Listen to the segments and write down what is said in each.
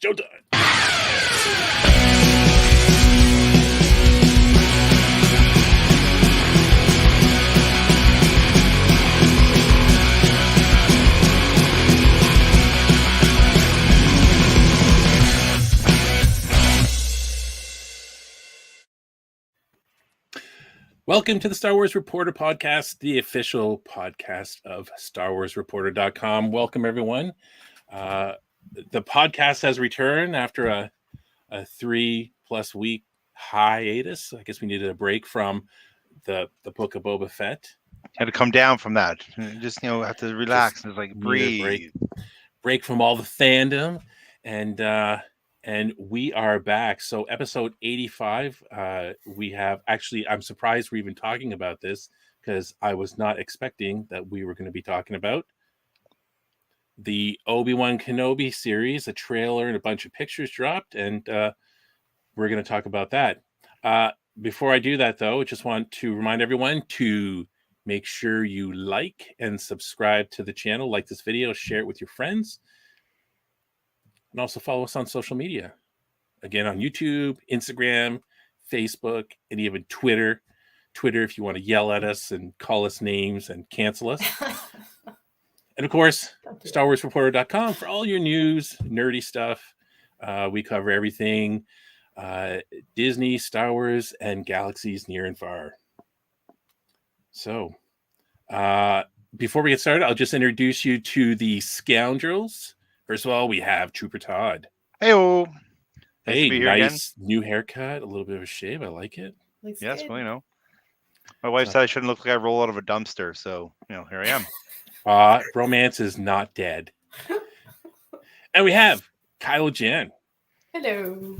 Showtime. Welcome to the Star Wars Reporter podcast, the official podcast of StarWarsReporter.com. Welcome, everyone. The podcast has returned after a 3+ week hiatus. I guess we needed a break from the Book of Boba Fett. Had to come down from that. Just have to relax and like breathe. Break from all the fandom, and we are back. So episode 85, we have actually, I'm surprised we're even talking about this because I was not expecting that we were going to be talking about the Obi-Wan Kenobi series. A trailer and a bunch of pictures dropped, and we're going to talk about that. Before I do that, though, I just want to remind everyone to make sure you like and subscribe to the channel, like this video, share it with your friends. And also follow us on social media. Again, on YouTube, Instagram, Facebook, and even Twitter. Twitter, if you want to yell at us and call us names and cancel us. And of course, StarWarsReporter.com for all your news, nerdy stuff. We cover everything. Disney, Star Wars, and galaxies near and far. So, before we get started, I'll just introduce you to the scoundrels. First of all, we have Trooper Todd. Hey-o. Hey, nice new haircut, a little bit of a shave. I like it. Looks good. Well, my wife said I shouldn't look like I roll out of a dumpster, so here I am. Romance is not dead. And we have Kylo Jen. Hello.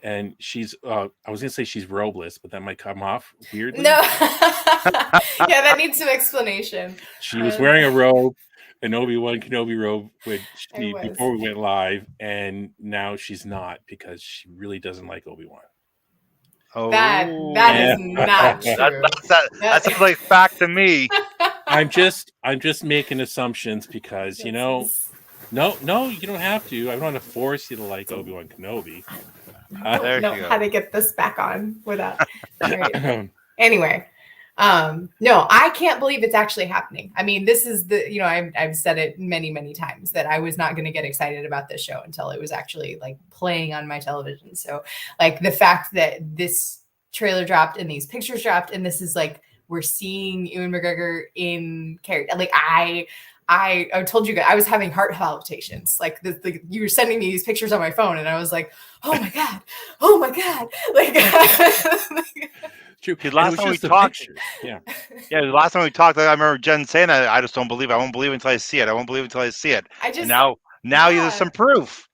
And she's, I was going to say she's robeless, but that might come off weirdly. No. Yeah, that needs some explanation. She was wearing a robe. An Obi-Wan Kenobi robe before we went live, and now she's not because she really doesn't like Obi-Wan. Oh, that is not true. That sounds like fact to me. I'm just making assumptions because no, you don't have to. I don't want to force you to like Obi-Wan Kenobi. There you go. How to get this back on without. Right. Anyway. No, I can't believe it's actually happening. I mean, this is I've said it many, many times that I was not going to get excited about this show until it was actually like playing on my television. So like the fact that this trailer dropped and these pictures dropped, and this is like, we're seeing Ewan McGregor in character. Like I told you guys, I was having heart palpitations. Like you were sending me these pictures on my phone, and I was like, oh my God. Like, true. Last time we talked, the last time we talked, I remember Jen saying that I just don't believe it. I won't believe it until I see it. And now there's some proof.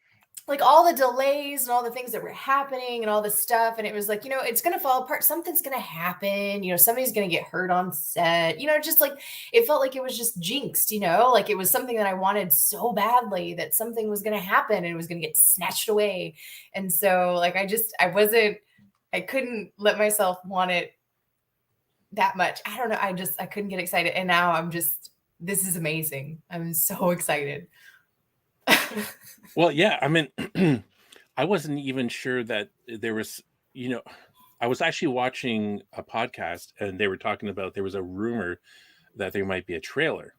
Like all the delays and all the things that were happening and all this stuff, and it was like, it's gonna fall apart. Something's gonna happen. Somebody's gonna get hurt on set. Just like it felt like it was just jinxed. Like it was something that I wanted so badly that something was gonna happen and it was gonna get snatched away. And so like I couldn't let myself want it that much. I don't know. I couldn't get excited. And now this is amazing. I'm so excited. Well, yeah. I mean, I wasn't even sure that there was, I was actually watching a podcast and they were talking about, there was a rumor that there might be a trailer.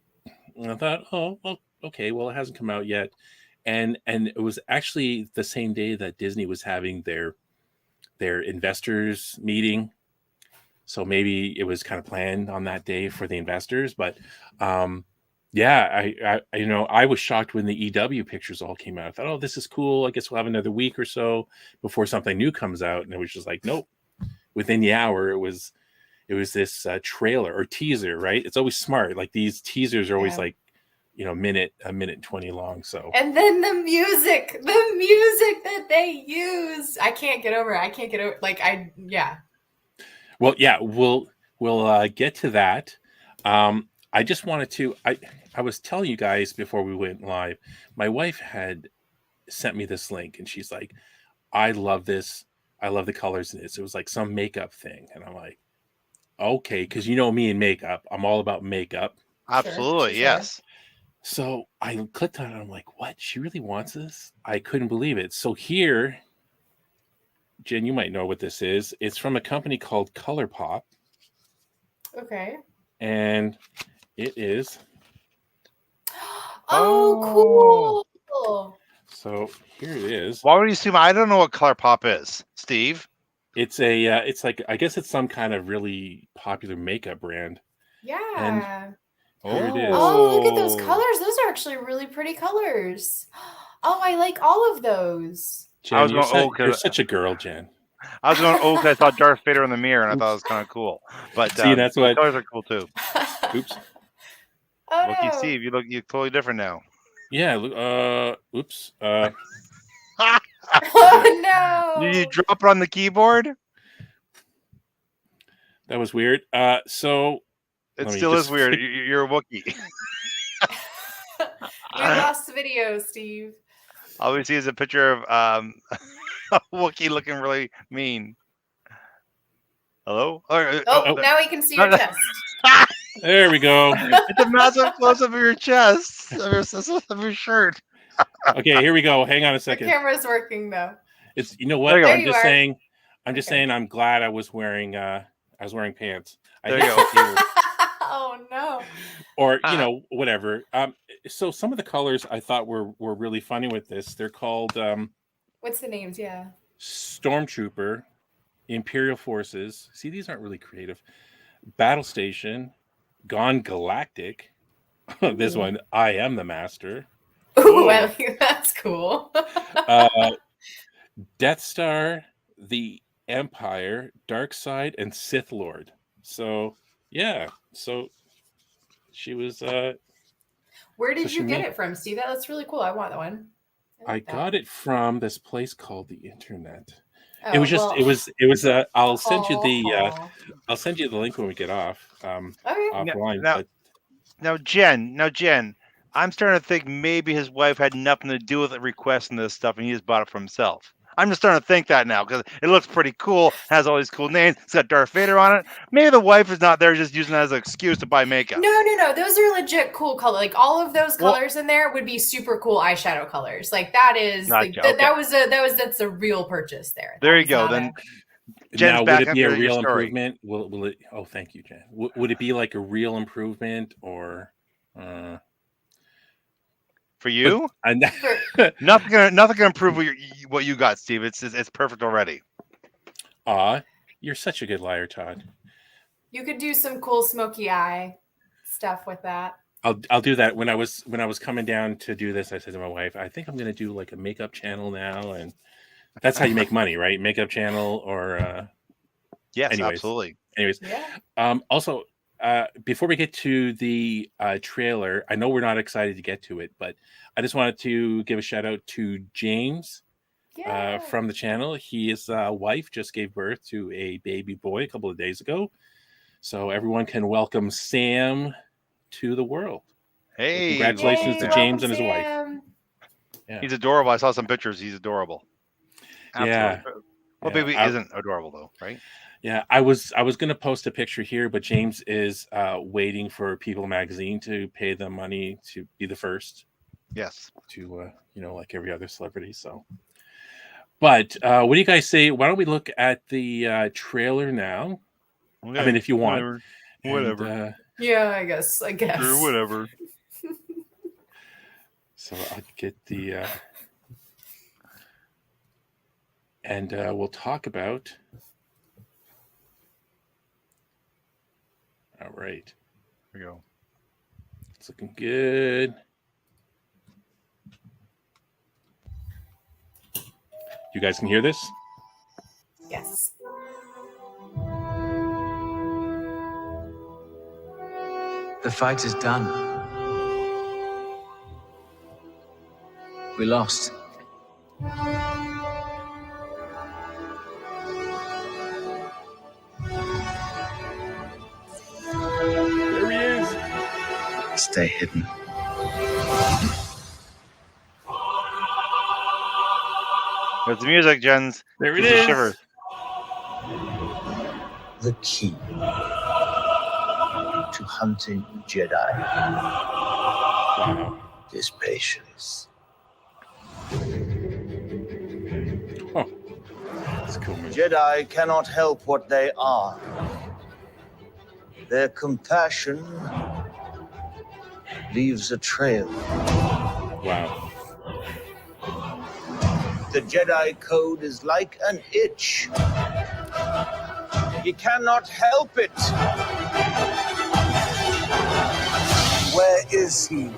And I thought, oh, well, okay, well, it hasn't come out yet. And it was actually the same day that Disney was having their investors meeting, so maybe it was kind of planned on that day for the investors. But I was shocked when the EW pictures all came out. I thought, oh, this is cool. I guess we'll have another week or so before something new comes out. And it was just like, nope. Within the hour, it was this trailer or teaser, right? It's always smart. Like these teasers are always like, a minute and 20 long. So, and then the music that they use, I can't get over. Well, yeah, we'll get to that. I just wanted to, I was telling you guys before we went live, my wife had sent me this link and she's like, I love this. I love the colors in this. It was like some makeup thing. And I'm like, okay. Cause me and makeup, I'm all about makeup. Absolutely. Sure. Yes. So I clicked on it. I'm like, what? She really wants this? I couldn't believe it. So here, Jen, you might know what this is. It's from a company called ColourPop. Okay. And it is. Oh, cool. So here it is. Why would you assume? I don't know what ColourPop is, Steve. It's it's like, I guess it's some kind of really popular makeup brand. Yeah. And here it is. Oh, look at those colors. Those are actually really pretty colors. Oh, I like all of those. Jen, you're such a girl, Jen. I was going, because I saw Darth Vader in the mirror, and I thought it was kind of cool. But see, that's what the colors are cool too. Oops. Oh, look, no. Steve, you look totally different now. Yeah. Oops. Oh no! Did you drop it on the keyboard? That was weird. So it still is weird. You're a Wookiee. We lost the video, Steve. All we see is a picture of a Wookiee looking really mean. Hello? Now we can see your chest. There we go. It's a massive close-up of your chest, of your shirt. Okay, here we go. Hang on a second. The camera's working though. It's what? I'm just saying. I'm just saying. I'm glad I was wearing pants. There you go. Oh no. Or whatever. So some of the colors I thought were really funny with this. They're called what's the names? Yeah. Stormtrooper, Imperial Forces. See, these aren't really creative. Battle Station, Gone Galactic. This one, I Am the Master. Ooh, that's cool. Death Star, the Empire, Dark Side, and Sith Lord. So yeah, so she was. Where did you get it from, Steve? That's really cool. I want that one. I got it from this place called the Internet. It was just. It was. I'll send you the. I'll send you the link when we get off. Offline. Now, Jen. I'm starting to think maybe his wife had nothing to do with it requesting this stuff, and he just bought it for himself. I'm just starting to think that now because it looks pretty cool. Has all these cool names. It's got Darth Vader on it. Maybe the wife is not there, just using it as an excuse to buy makeup. No. Those are legit cool colors. Like all of those colors in there would be super cool eyeshadow colors. Like that is that's a real purchase there. There you go. Then. Jen's now, would it be a real improvement? Will it? Oh, thank you, Jen. Would it be like a real improvement or? For you, nothing gonna improve what you got, Steve. It's perfect already. You're such a good liar, Todd. You could do some cool smoky eye stuff with that. I'll do that. When I was coming down to do this, I said to my wife, I think I'm gonna do like a makeup channel now, and that's how you make money, right? Makeup channel or yes, absolutely. Anyways, yeah. Also. Before we get to the trailer, I know we're not excited to get to it, but I just wanted to give a shout out to James from the channel. His wife just gave birth to a baby boy a couple of days ago. So everyone can welcome Sam to the world. Hey, so congratulations to James and his wife. Yeah. He's adorable. I saw some pictures. He's adorable. Absolutely. Yeah. Well, baby isn't adorable though, right? Yeah, I was going to post a picture here, but James is waiting for People Magazine to pay them money to be the first. Yes. To like every other celebrity. So, but what do you guys say? Why don't we look at the trailer now? Okay. I mean, if you want, whatever. Yeah, I guess. Sure, whatever. So I'll get the and we'll talk about. All right. Here we go. It's looking good. You guys can hear this? Yes. The fight is done. We lost. There he is. Stay hidden. There's the music, Jens. There it is. Shivers. The key to hunting Jedi. Wow. His patience. Oh, that's cool, man. Jedi cannot help what they are. Their compassion leaves a trail. Wow. The Jedi Code is like an itch. He cannot help it. Where is he?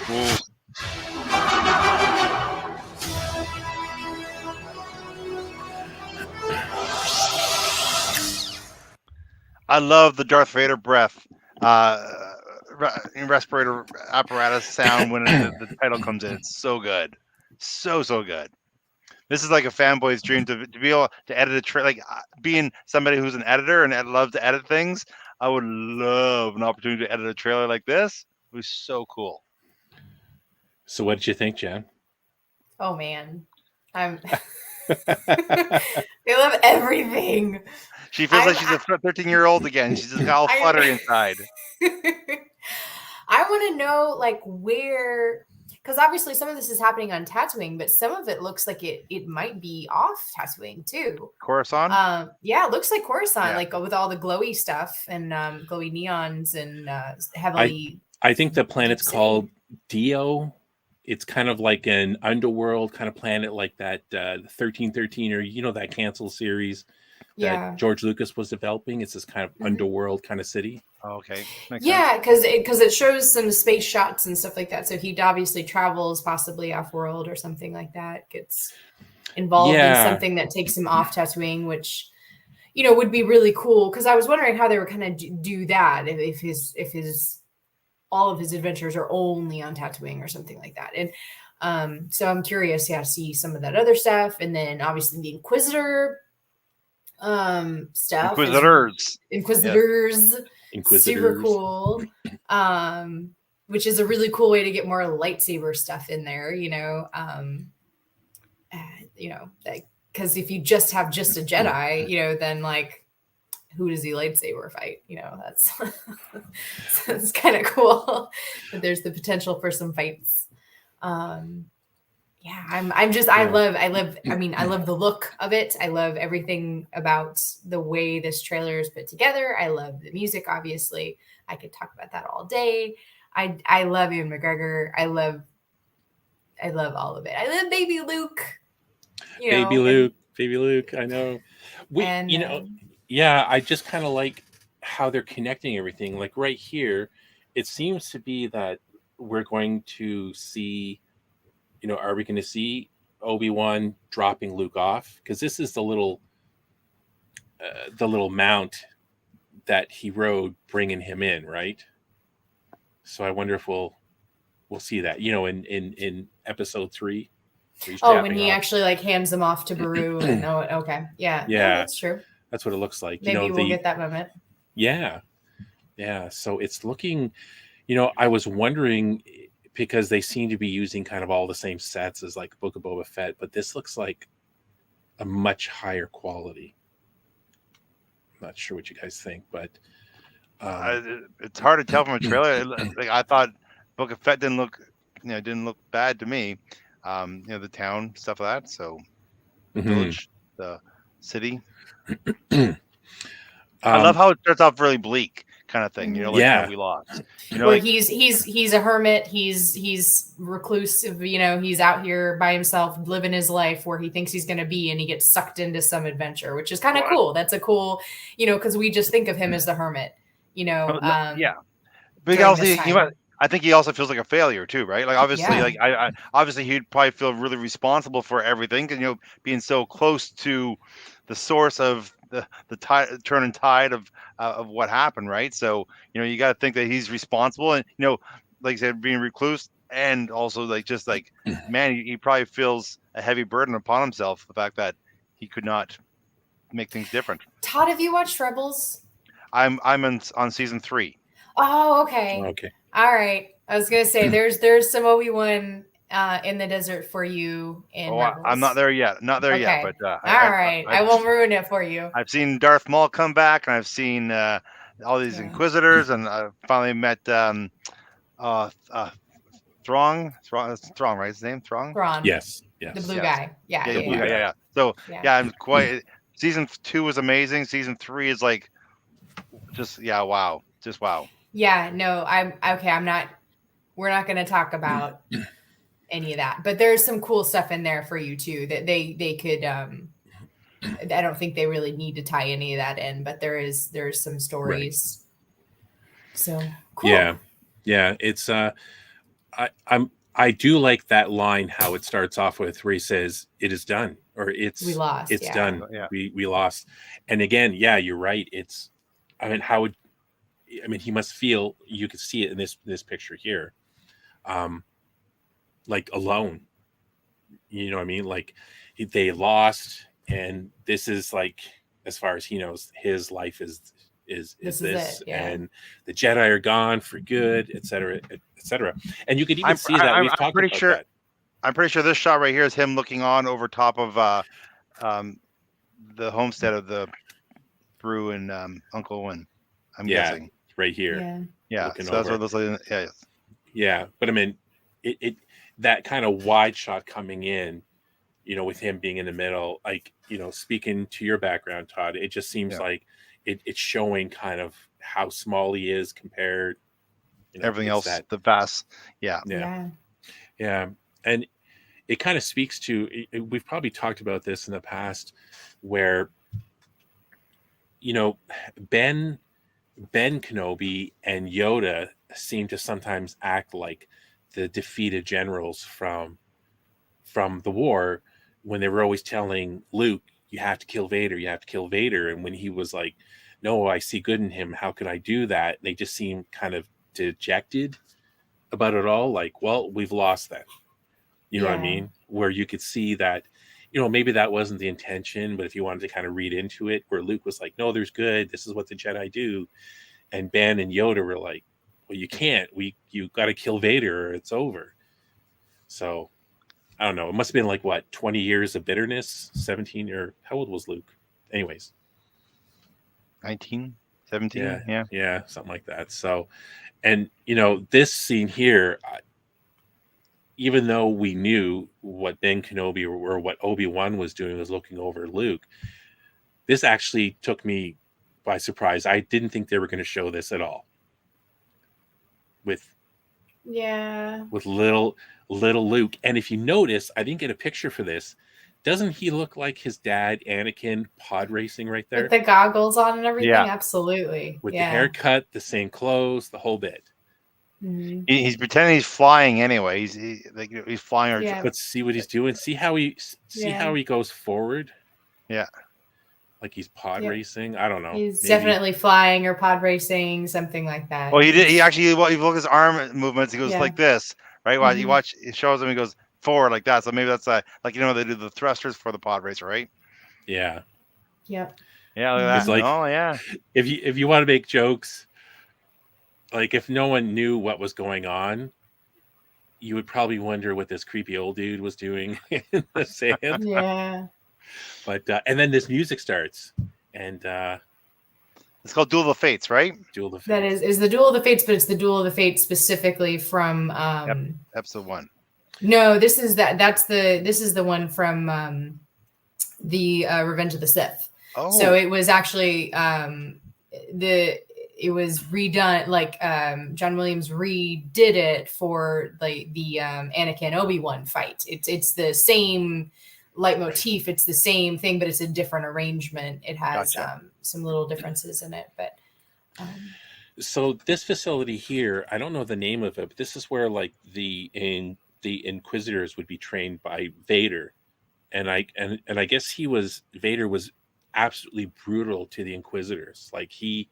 Ooh. I love the Darth Vader breath, respirator apparatus sound when the title comes in. It's so good, so good. This is like a fanboy's dream to be able to edit a trailer. Like being somebody who's an editor and loves to edit things, I would love an opportunity to edit a trailer like this. It was so cool. So, what did you think, Jen? Oh man, I love everything. She feels like she's a 13-year-old again. She's just all fluttery inside. I want to know like where, because obviously some of this is happening on Tatooine, but some of it looks like it might be off Tatooine too. Coruscant? Yeah, it looks like Coruscant, Yeah. like with all the glowy stuff and glowy neons and heavily. I think the planet's called Dio. It's kind of like an underworld kind of planet, like that 1313, or that Cancel series that George Lucas was developing. It's this kind of underworld kind of city. Oh, okay. Makes yeah, because it shows some space shots and stuff like that. So he obviously travels possibly off world or something like that. Gets involved in something that takes him off Tatooine, which would be really cool. Because I was wondering how they were kind of do that if his all of his adventures are only on Tatooine or something like that. And so I'm curious, to see some of that other stuff. And then obviously the Inquisitor stuff. Inquisitors. Super cool. Which is a really cool way to get more lightsaber stuff in there, because if you just have just a Jedi, then like, who does he lightsaber fight? That's kind of cool. But there's the potential for some fights. I love the look of it. I love everything about the way this trailer is put together. I love the music, obviously. I could talk about that all day. I love Ewan McGregor. I love all of it. I love baby Luke. Baby Luke. I know. I just kind of like how they're connecting everything. Like right here, it seems to be that we're going to see, are we going to see Obi-Wan dropping Luke off? Because this is the little mount that he rode bringing him in, right? So I wonder if we'll see that, in episode 3. When he actually like hands them off to Beru. Okay. Yeah, that's true. That's what it looks like. Maybe we'll get that moment. Yeah. So it's looking, I was wondering, because they seem to be using kind of all the same sets as like Book of Boba Fett, but this looks like a much higher quality. I'm not sure what you guys think, but it's hard to tell from a trailer. Like I thought Book of Fett didn't look bad to me. The town, stuff like that. So the village, the city. I love how it starts off really bleak, kind of thing. How we lost. He's a hermit. He's reclusive. He's out here by himself, living his life where he thinks he's going to be, and he gets sucked into some adventure, which is kind of cool. That's a cool, because we just think of him as the hermit. But I think he also feels like a failure too, right? Like obviously, obviously he'd probably feel really responsible for everything, because being so close to the source of the turn and tide of what happened, right? So you got to think that he's responsible, and like I said, being recluse, and also man, he probably feels a heavy burden upon himself, the fact that he could not make things different. Todd, have you watched Rebels? I'm on season 3. Oh, okay. Okay. All right. I was gonna say there's some Obi-Wan in the desert for you in Rebels. I'm not there yet. Not there yet, but all right. I won't ruin it for you. I've seen Darth Maul come back, and I've seen all these Inquisitors, and I finally met Thrawn, right? His name Thrawn. Yes. The blue guy. Yeah. The blue guy. Yeah. So I'm quite. Season 2 was amazing. Season 3 is like, wow, just wow. Yeah. No, I'm okay. We're not going to talk about any of that, but there's some cool stuff in there for you too that they could. I don't think they really need to tie any of that in, but there's some stories. Right. So cool. Yeah. It's I do like that line, how it starts off with, where he says, "It is done," or we lost. It's done. Yeah. We lost. And again, you're right. It's, he must feel, you could see it in this picture here, like alone. You know what I mean? Like they lost, and this is like, as far as he knows, his life is this, and the Jedi are gone for good, etc., etc. And you could even see that we've talked about that. I'm pretty sure this shot right here is him looking on over top of the homestead of the Brew and Uncle Owen. I'm guessing right here. Yeah. So that's what this. Yeah, but I mean, it that kind of wide shot coming in, with him being in the middle, like, speaking to your background, Todd, it just seems like it's showing kind of how small he is compared. Everything else, the vast. Yeah. And it kind of speaks to, we've probably talked about this in the past, where, Ben Kenobi and Yoda seem to sometimes act like the defeated generals from the war, when they were always telling Luke, "You have to kill Vader, you have to kill Vader." And when he was like, "No, I see good in him. How could I do that?" They just seem kind of dejected about it all. Like, well, we've lost that. You know what I mean? Where you could see that, maybe that wasn't the intention, but if you wanted to kind of read into it, where Luke was like, "No, there's good. This is what the Jedi do." And Ben and Yoda were like, "Well, you can't. You got to kill Vader or it's over." So I don't know. It must have been like, what, 20 years of bitterness, 17, or how old was Luke? Anyways. 19, 17. Yeah. Something like that. So, and this scene here, even though we knew what Ben Kenobi or what Obi-Wan was doing, was looking over Luke, this actually took me by surprise. I didn't think they were going to show this at all. With little Luke. And if you notice, I didn't get a picture for this. Doesn't he look like his dad, Anakin, pod racing right there? With the goggles on and everything? Yeah. Absolutely. With the haircut, the same clothes, the whole bit. Mm-hmm. He's pretending he's flying anyway. He's flying. But see what he's doing. See how he goes forward. Yeah. Like he's pod racing. I don't know. He's definitely flying or pod racing, something like that. Well, he did. He actually, if you look at his arm movements, he goes like this, right? While you watch, it shows him, he goes forward like that. So maybe that's like, they do the thrusters for the pod racer, right? Yeah. Yep. Yeah. Look at that. It's like, oh yeah. If you want to make jokes, like if no one knew what was going on, you would probably wonder what this creepy old dude was doing in the sand. Yeah. But and then this music starts, and it's called Duel of the Fates, right? Duel of the Fates. That is the Duel of the Fates, but it's the Duel of the Fates specifically from episode 1. No, this is the one from the Revenge of the Sith. Oh. So it was actually it was redone, like John Williams redid it for the Anakin Obi-Wan fight. It's the same leitmotif, it's the same thing, but it's a different arrangement. It has some little differences in it, but so this facility here, I don't know the name of it, but this is where like the Inquisitors would be trained by Vader, and I guess Vader was absolutely brutal to the Inquisitors. Like he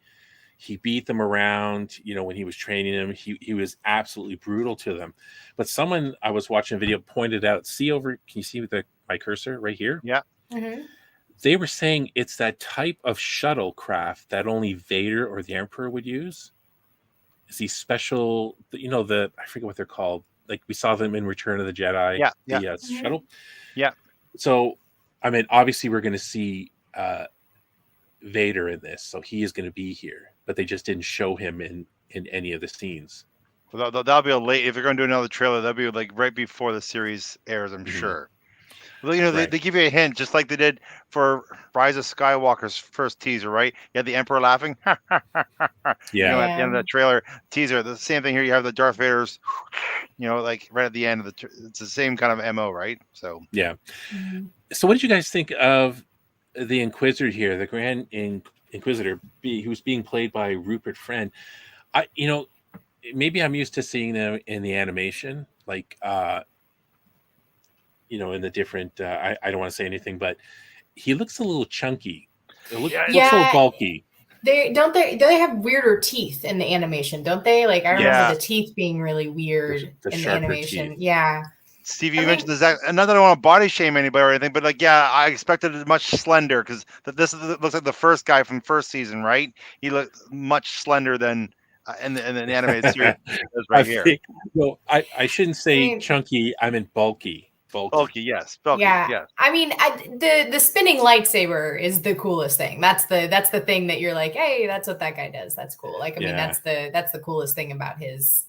beat them around, when he was training them. He was absolutely brutal to them. But someone, I was watching a video, pointed out, can you see my cursor right here? Yeah. Mm-hmm. they were saying it's that type of shuttlecraft that only Vader or the Emperor would use. It's these special, I forget what they're called. Like we saw them in Return of the Jedi. Yeah, the shuttle. Yeah. So, I mean, obviously we're going to see Vader in this, so he is going to be here, but they just didn't show him in any of the scenes. Well, that'll be a late. If they're going to do another trailer, that'll be like right before the series airs, I'm sure. Well, Right. they give you a hint, just like they did for Rise of Skywalker's first teaser, right? You had the Emperor laughing. Yeah. At the end of that trailer teaser, the same thing here. You have the Darth Vader's, like right at the end of it's the same kind of MO, right? So yeah. So, what did you guys think of the Inquisitor here, the Grand Inquisitor, who's being played by Rupert Friend? Maybe I'm used to seeing them in the animation, like in the different. I don't want to say anything, but he looks a little chunky. It looks a little bulky. They have weirder teeth in the animation, don't they? Like I remember the teeth being really weird in the animation. Teeth. Yeah. Steve, you mentioned this. Not that I don't want to body shame anybody or anything, but I expected it much slender because this looks like the first guy from first season, right? He looked much slender than in the animated series here. Well, I shouldn't say chunky. I meant bulky. Bulky, yes. Yes. I mean, the spinning lightsaber is the coolest thing. That's the thing that you're like, hey, that's what that guy does. That's cool. Like, I mean, that's the coolest thing about his.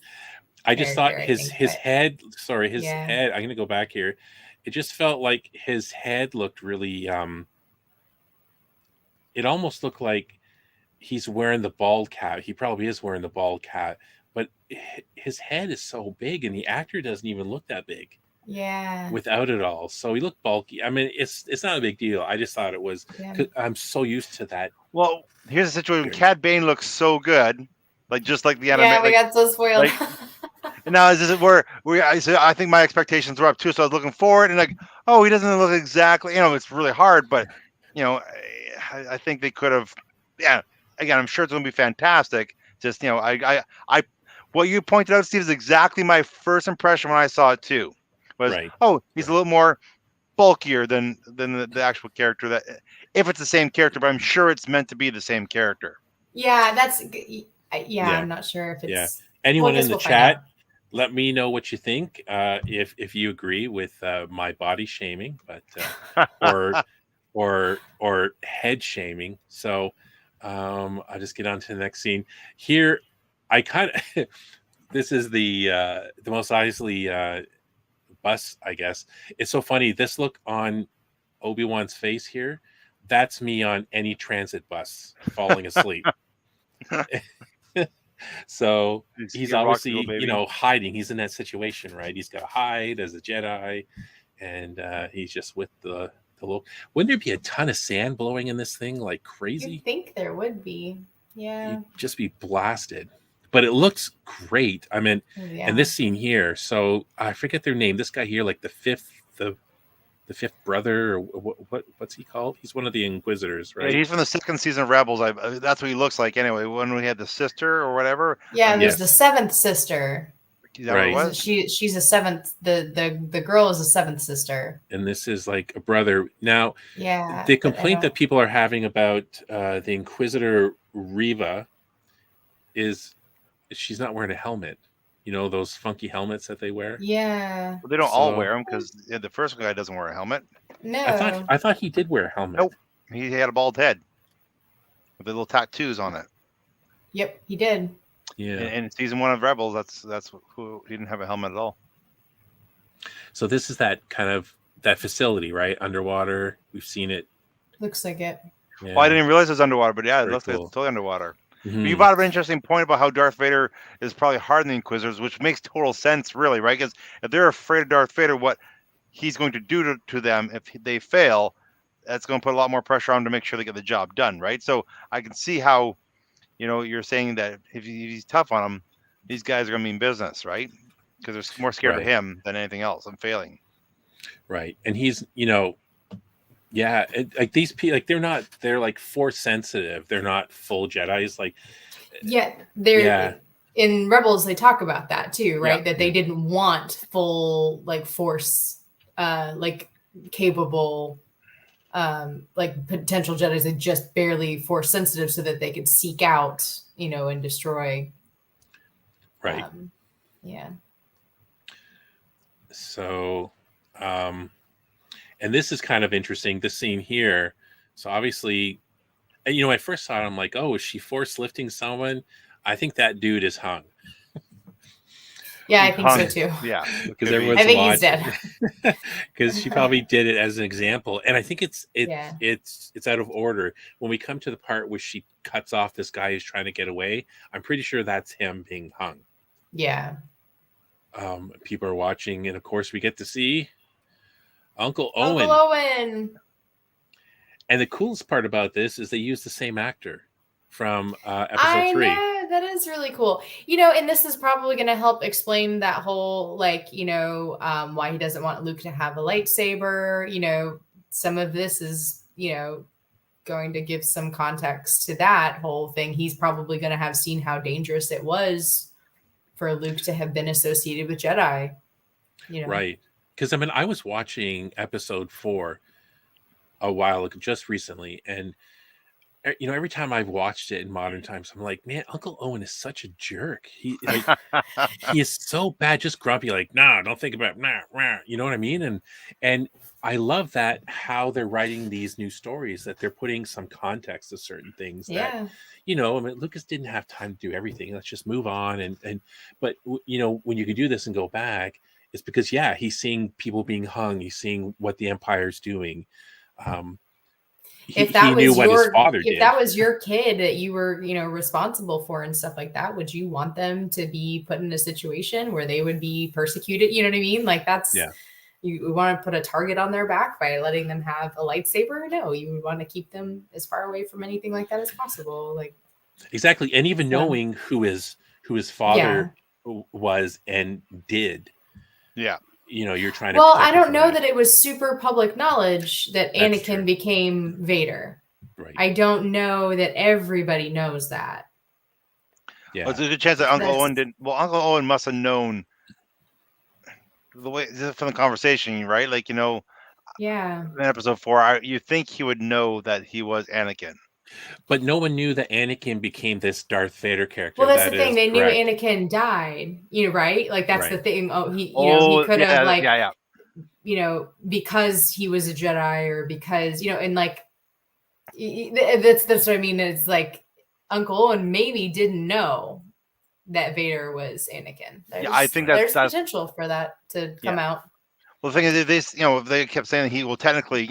I just thought his head. Sorry, his head. I'm gonna go back here. It just felt like his head looked really. It almost looked like he's wearing the bald cap. He probably is wearing the bald cap, but his head is so big, and the actor doesn't even look that big. Yeah. Without it all, so he looked bulky. I mean, it's not a big deal. I just thought it was. I'm so used to that. Well, here's the situation. Cad Bane looks so good, just like the anime. Yeah, we got so spoiled. And now is this where I think my expectations were up too. So I was looking forward and he doesn't look exactly. It's really hard, but I think they could have. Yeah, again, I'm sure it's going to be fantastic. Just what you pointed out, Steve, is exactly my first impression when I saw it too. Was he's a little more bulkier than the actual character. That if it's the same character, but I'm sure it's meant to be the same character. Yeah, I'm not sure if it's. Yeah. Anyone in the chat, let me know what you think. If you agree with my body shaming, but or head shaming. So I'll just get on to the next scene here. I kind of this is the most obviously bus, I guess. It's so funny. This look on Obi-Wan's face here, that's me on any transit bus falling asleep. So he's obviously, hiding. He's in that situation, right? He's got to hide as a Jedi, and he's just with the little. Wouldn't there be a ton of sand blowing in this thing like crazy? I think there would be. Yeah. You'd just be blasted. But it looks great. I mean, and this scene here. So I forget their name. This guy here, like the fifth brother, or what's he called? He's one of the Inquisitors, right? Yeah, he's from the second season of Rebels. That's what he looks like anyway. When we had the sister or whatever. Yeah, there's the seventh sister. Is that what it was? She's a seventh. The girl is a seventh sister. And this is like a brother. Now, yeah. The complaint that people are having about the Inquisitor Reva is she's not wearing a helmet. Those funky helmets that they wear. Yeah. Well, they don't all wear them because the first guy doesn't wear a helmet. No. I thought he did wear a helmet. Nope. He had a bald head with the little tattoos on it. Yep, he did. Yeah. In season 1 of Rebels, that's who he didn't have a helmet at all. So this is that kind of that facility, right? Underwater. We've seen it. Looks like it. Yeah. Well, I didn't realize it was underwater, but yeah, it looks like it's totally underwater. Mm-hmm. You brought up an interesting point about how Darth Vader is probably harder than the Inquisitors, which makes total sense, really, right? Because if they're afraid of Darth Vader, what he's going to do to them if they fail, that's going to put a lot more pressure on them to make sure they get the job done, right? So I can see how, you're saying that if he's tough on them, these guys are going to mean business, right? Because they're more scared of him than anything else. I'm failing. Right. And he's, like these people, like they're like force sensitive. They're not full Jedis. Like, they're in Rebels. They talk about that too, right? That they didn't want full like force, like capable like potential Jedis that just barely force sensitive so that they could seek out, and destroy. Right. Yeah. So, and this is kind of interesting, this scene here. So obviously, I first saw it, I'm like, oh, is she force lifting someone? I think that dude is hung. Yeah, I think so too. Yeah, because everyone's I think watching. he's dead. Because she probably did it as an example, and I think it's Yeah. out of order. When we come to the part where she cuts off this guy who's trying to get away, I'm pretty sure that's him being hung. Yeah. People are watching, and of course we get to see Uncle Owen. Uncle Owen. And the coolest part about this is they use the same actor from episode 3. I know, that is really cool. And this is probably going to help explain that whole, like, why he doesn't want Luke to have a lightsaber. Some of this is, going to give some context to that whole thing. He's probably going to have seen how dangerous it was for Luke to have been associated with Jedi. Right. Because, I was watching episode 4 a while ago, just recently, and every time I've watched it in modern times, I'm like, man, Uncle Owen is such a jerk. He is so bad, just grumpy, like, nah, don't think about it, nah. You know what I mean? And I love that how they're writing these new stories, that they're putting some context to certain things. Yeah. That Lucas didn't have time to do everything. Let's just move on. But when you can do this and go back, it's because he's seeing people being hung. He's seeing what the Empire's doing. If that was your kid that you were, responsible for and stuff like that, would you want them to be put in a situation where they would be persecuted? You know what I mean? Like you want to put a target on their back by letting them have a lightsaber? No, you would want to keep them as far away from anything like that as possible. Like exactly. And even knowing who his father was and did. Yeah. You're trying to. Well, I don't know that it was super public knowledge that Anakin became Vader. Right. I don't know that everybody knows that. Yeah. Well, there's a good chance that Uncle Owen didn't. Well, Uncle Owen must have known the way from the conversation, right? Like, yeah. In episode 4, you think he would know that he was Anakin. But no one knew that Anakin became this Darth Vader character. Well, that's the thing. They knew Anakin died, right? Like, that's the thing. Oh, he could have, because he was a Jedi or because, and like, that's what I mean. It's like Uncle Owen maybe didn't know that Vader was Anakin. I think there's potential for that to come out. Well, the thing is, they kept saying technically,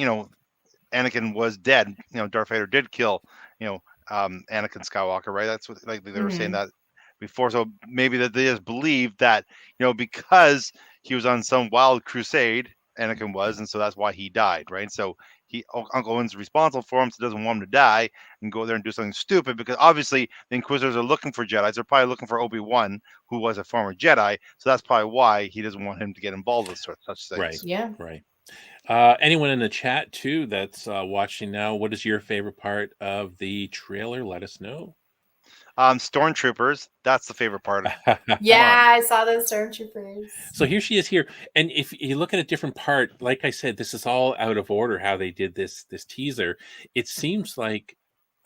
Anakin was dead. Darth Vader did kill, Anakin Skywalker, right? That's what they were saying that before. So maybe that they just believed that, because he was on some wild crusade, Anakin was, and so that's why he died, right? So Uncle Owen's responsible for him, so doesn't want him to die and go there and do something stupid, because obviously the Inquisitors are looking for Jedis. They're probably looking for Obi-Wan, who was a former Jedi. So that's probably why he doesn't want him to get involved with such things. Right. Yeah. Right. Anyone in the chat too that's watching now, what is your favorite part of the trailer? Let us know. Stormtroopers, that's the favorite part. Yeah, I saw those Stormtroopers. So here she is here, and if you look at a different part, like I said, this is all out of order how they did this teaser. It seems like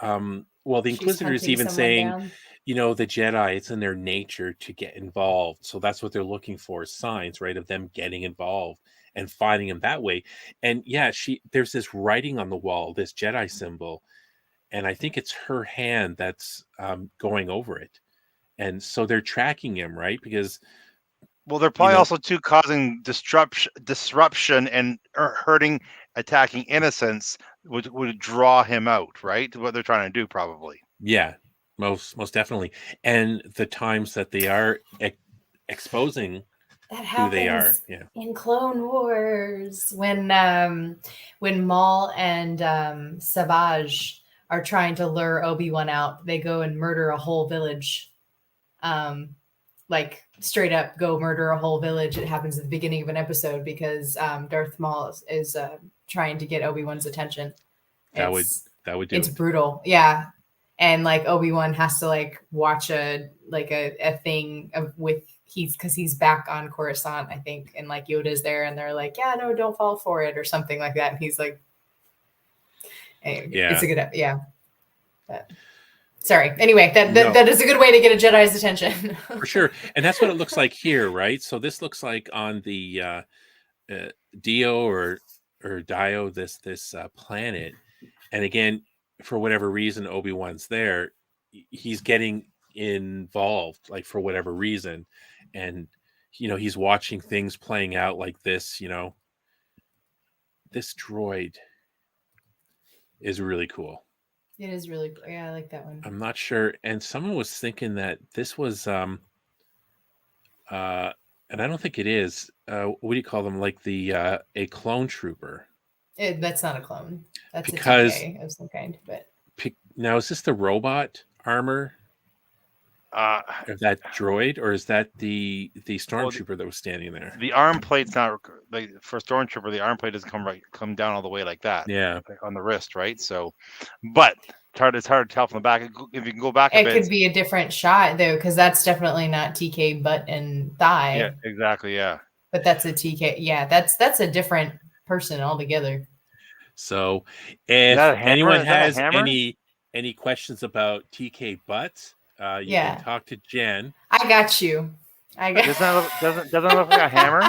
the Inquisitor is even saying down. The Jedi, it's in their nature to get involved, so that's what they're looking for, signs, right, of them getting involved and finding him that way. And there's this writing on the wall, this Jedi symbol, and I think it's her hand that's going over it. And so they're tracking him, right? Because they're probably also too causing disruption and hurting, attacking innocents would draw him out, right? What they're trying to do, probably. Yeah, most definitely. And the times that they are exposing who they are, in Clone Wars when Maul and Savage are trying to lure Obi-Wan out, they go and murder a whole village. Like straight up go murder a whole village. It happens at the beginning of an episode because Darth Maul is trying to get Obi-Wan's attention. That would do it's it. Brutal. Yeah. And like Obi-Wan has to like watch a thing because he's back on Coruscant, I think. And like Yoda's there and they're like, yeah, no, don't fall for it or something like that. And he's like, It's a good, But, sorry. Anyway, that is a good way to get a Jedi's attention. For sure. And that's what it looks like here, right? So this looks like on the Dio or Dio, this planet. And again, for whatever reason, Obi-Wan's there. He's getting involved, like for whatever reason. And, he's watching things playing out like this, This droid is really cool. It is really cool. Yeah, I like that one. I'm not sure. And someone was thinking that this was and I don't think it is. What do you call them? Like a clone trooper. That's not a clone. That's because a TK of some kind. But now, is this the robot armor of that droid, or is that the stormtrooper that was standing there? The arm plate's not like for stormtrooper. The arm plate doesn't come down all the way like that. Yeah, on the wrist, right? So, but it's hard to tell from the back. If you can go back a bit, it could be a different shot though, because that's definitely not TK butt and thigh. Yeah, exactly. Yeah, but that's a TK. Yeah, that's a different person altogether. So, if anyone has any questions about TK butt, you can talk to Jen. I got you. Doesn't look like a hammer?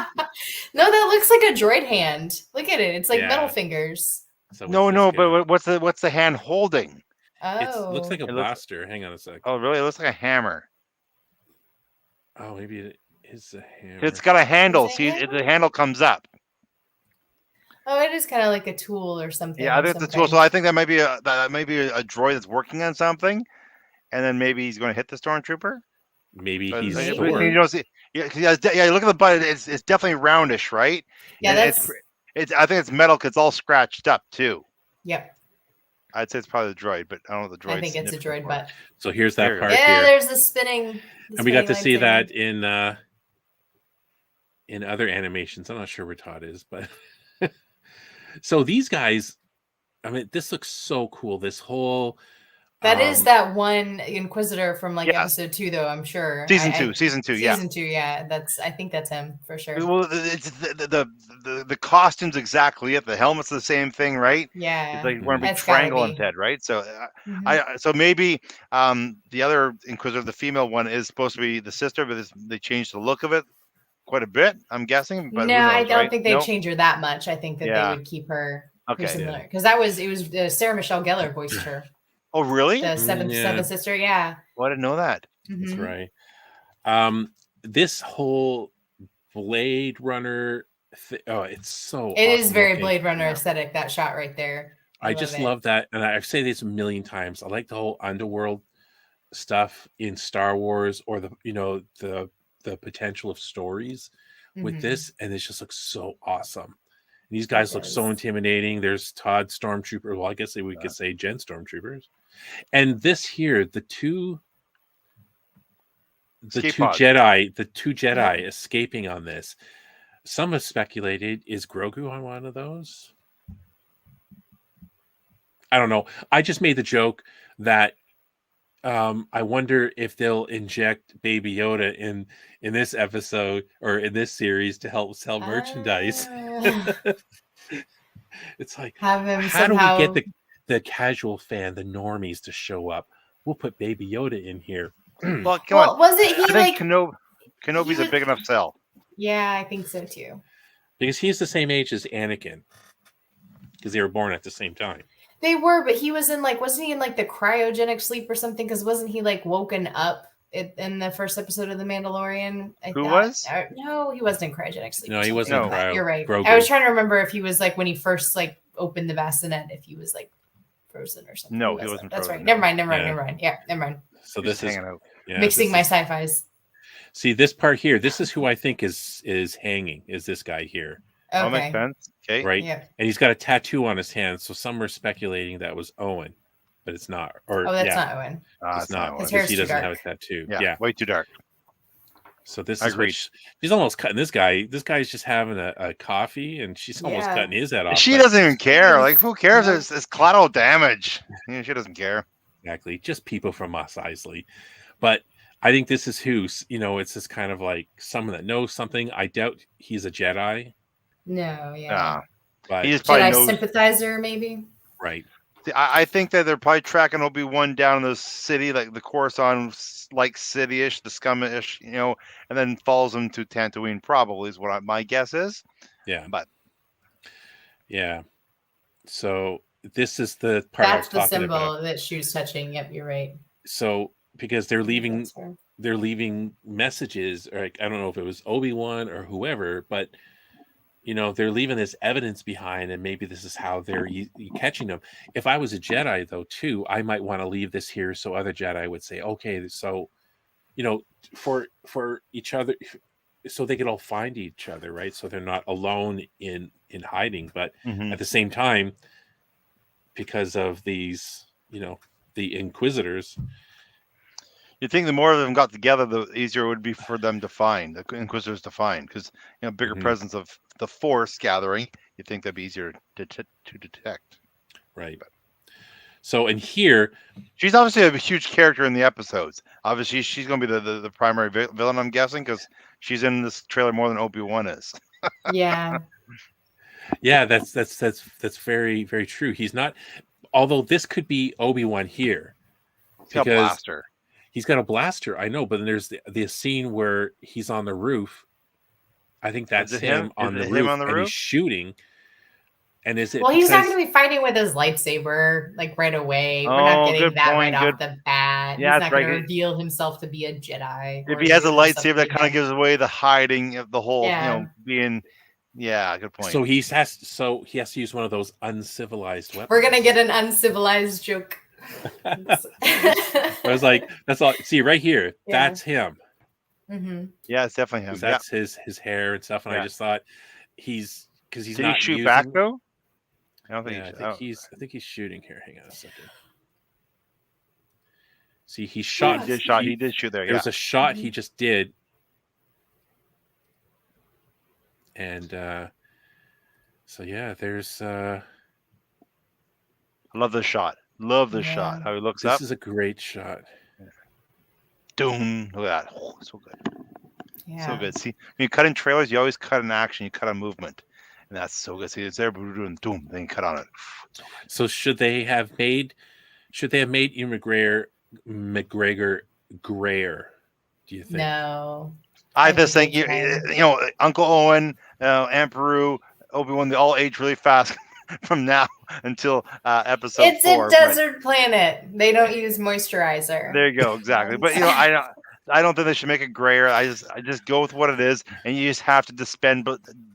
No, that looks like a droid hand. Look at it. It's like metal fingers. So no, but what's the hand holding? Oh, it looks like a blaster. Hang on a sec. Oh, really? It looks like a hammer. Oh, maybe it is a hammer. It's got a handle. See, the handle comes up. Oh, it is kind of like a tool or something. Yeah, I think it's a tool. So I think that might be a droid that's working on something, and then maybe he's going to hit the stormtrooper. Maybe he's look at the butt. It's definitely roundish, right? Yeah, it's. I think it's metal because it's all scratched up too. Yep. I'd say it's probably the droid, but I don't know the droid. I think it's a droid butt. So here's that part. Yeah, there's the spinning. And we got to see that in other animations. I'm not sure where Todd is, but so these guys, I mean, this looks so cool. This whole that is that one Inquisitor from episode 2, though. I'm sure season two. Yeah, I think that's him for sure. Well, it's the costume's exactly it. The helmet's the same thing, right? Yeah, it's like one big triangle on his head, right? So, so maybe the other Inquisitor, the female one, is supposed to be the sister, but they changed the look of it quite a bit. I'm guessing, but no, I don't think they'd change her that much. I think that they would keep her similar because it was Sarah Michelle Gellar voiced her. Oh, really? The seventh sister, yeah. Well, I didn't know that. That's right. This whole Blade Runner, it's so. It is very Blade Runner aesthetic. That shot right there. I just love that, and I've said this a million times. I like the whole underworld stuff in Star Wars, or the potential of stories with this, and it just looks so awesome. And these guys look so intimidating. There's Todd Stormtrooper. Well, I guess we could say Jen Stormtroopers. And this here, the two Jedi escaping on this. Some have speculated, is Grogu on one of those? I don't know. I just made the joke that I wonder if they'll inject Baby Yoda in this episode or in this series to help sell merchandise. It's like, how do we get the casual fan, the normies, to show up? We'll put Baby Yoda in here. Well, come on. Wasn't he I think Kenobi's a big enough sell. Yeah, I think so too. Because he's the same age as Anakin. Because they were born at the same time. They were, but he was wasn't he in the cryogenic sleep or something? Because wasn't he woken up in the first episode of The Mandalorian? Was? No, he wasn't in cryogenic sleep. No, he wasn't in cryo. You're right. Grogu. I was trying to remember if he was when he first opened the bassinet, if he was frozen or something. No, he wasn't. That's frozen. right. Never mind. Yeah, never mind. So this is hanging out. Yeah, mixing my sci-fis. See this part here. This is who I think is hanging. Is this guy here? Okay. That makes sense. Okay. Right. Yeah. And he's got a tattoo on his hand. So some are speculating that was Owen, but it's not. Or that's not Owen. It's not. His hair's he too doesn't dark. have a tattoo. Yeah. Way too dark. So this is she's almost cutting this guy. This guy's just having a coffee, and she's almost cutting his head off. She doesn't even care. Who cares? It's collateral damage. She doesn't care. Exactly. Just people from Mos Eisley. But I think this is who, it's this kind of someone that knows something. I doubt he's a Jedi. No, yeah. But he just probably Jedi knows. sympathizer, maybe. Right. See, I think that they're probably tracking Obi-Wan down in the city, like the Coruscant, like city-ish, the scum-ish, and then follows him to Tatooine. Probably is what my guess is. Yeah. But yeah. So this is the part I was That's the talking about. symbol that shoes touching. Yep, you're right. So because they're leaving, That's her. they're leaving messages, or like, I don't know if it was Obi-Wan or whoever, but they're leaving this evidence behind, and maybe this is how they're catching them. If I was a Jedi, though, too, I might want to leave this here so other Jedi would say, okay, so for each other, so they could all find each other, right? So they're not alone in hiding. But at the same time, because of these, the Inquisitors. You think the more of them got together, the easier it would be for them to find, the Inquisitors to find, because bigger presence of the Force gathering. You think that'd be easier to detect, right? So, and here, she's obviously a huge character in the episodes. Obviously, she's going to be the primary villain, I'm guessing, because she's in this trailer more than Obi-Wan is. Yeah. Yeah, that's very, very true. He's not, although this could be Obi-Wan here. He's got a blaster. He's got a blaster, I know, but then there's the scene where he's on the roof. I think that's him on the roof, and he's shooting. And is it? Well, he's not going to be fighting with his lightsaber like right away. We're not getting that right off the bat. Yeah, he's not going to reveal himself to be a Jedi. If he has a lightsaber, that kind of gives away the hiding of the whole, being. Yeah, good point. So he has to use one of those uncivilized weapons. We're gonna get an uncivilized joke. I was like, that's all. See right here, that's him. Mm-hmm. Yeah, it's definitely him. That's his hair and stuff. And I just thought because he's Did not he shoot using... back though? I don't think. I think he's shooting here. Hang on a second. See, he shot. He did shoot there. There's a shot he just did. And so yeah, there's I love this shot. Love this shot. How he looks up. This is a great shot. Doom. Look at that. Oh, so good. Yeah. So good. See, when you cut in trailers, you always cut in action, you cut on movement. And that's so good. See, it's there, but we're doing doom, then you cut on it. So should they have made Ian McGregor grayer? Do you think? No. I just think Uncle Owen, Aunt Beru, Obi-Wan, they all age really fast from now until episode 4. It's a desert planet. They don't use moisturizer. There you go, exactly. But I don't think they should make it grayer. I just go with what it is, and you just have to suspend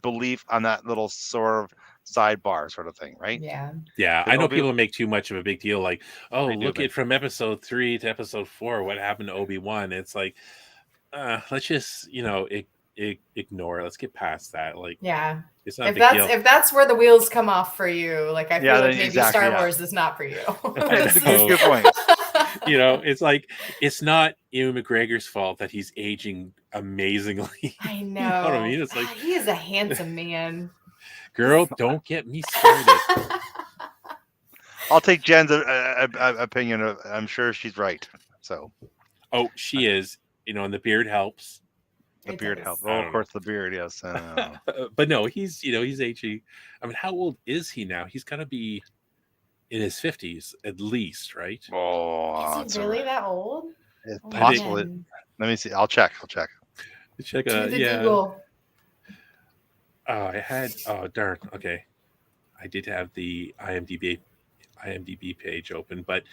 belief on that little sort of sidebar sort of thing, right? Yeah. Yeah, I know people make too much of a big deal, like, oh, look at from episode 3 to episode 4, what happened to Obi-Wan. It's like, let's just ignore it. Let's get past that. Like, yeah, it's not if that's where the wheels come off for you, like I feel like maybe Star Wars is not for you. That's a good point. It's like, it's not Ewan McGregor's fault that he's aging amazingly. I know. You know what I mean? It's like, he is a handsome man. Girl, don't get me started. I'll take Jen's opinion. I'm sure she's right. So, she is. And the beard helps. The beard helps. Oh, of course, the beard. Yes. But no, he's aging. I mean, how old is he now? He's got to be in his 50s at least, right? Oh, is he really that old? It's possible. Let me see. I'll check. Check. Google. Oh, I had. Oh, darn. Okay, I did have the IMDb page open, but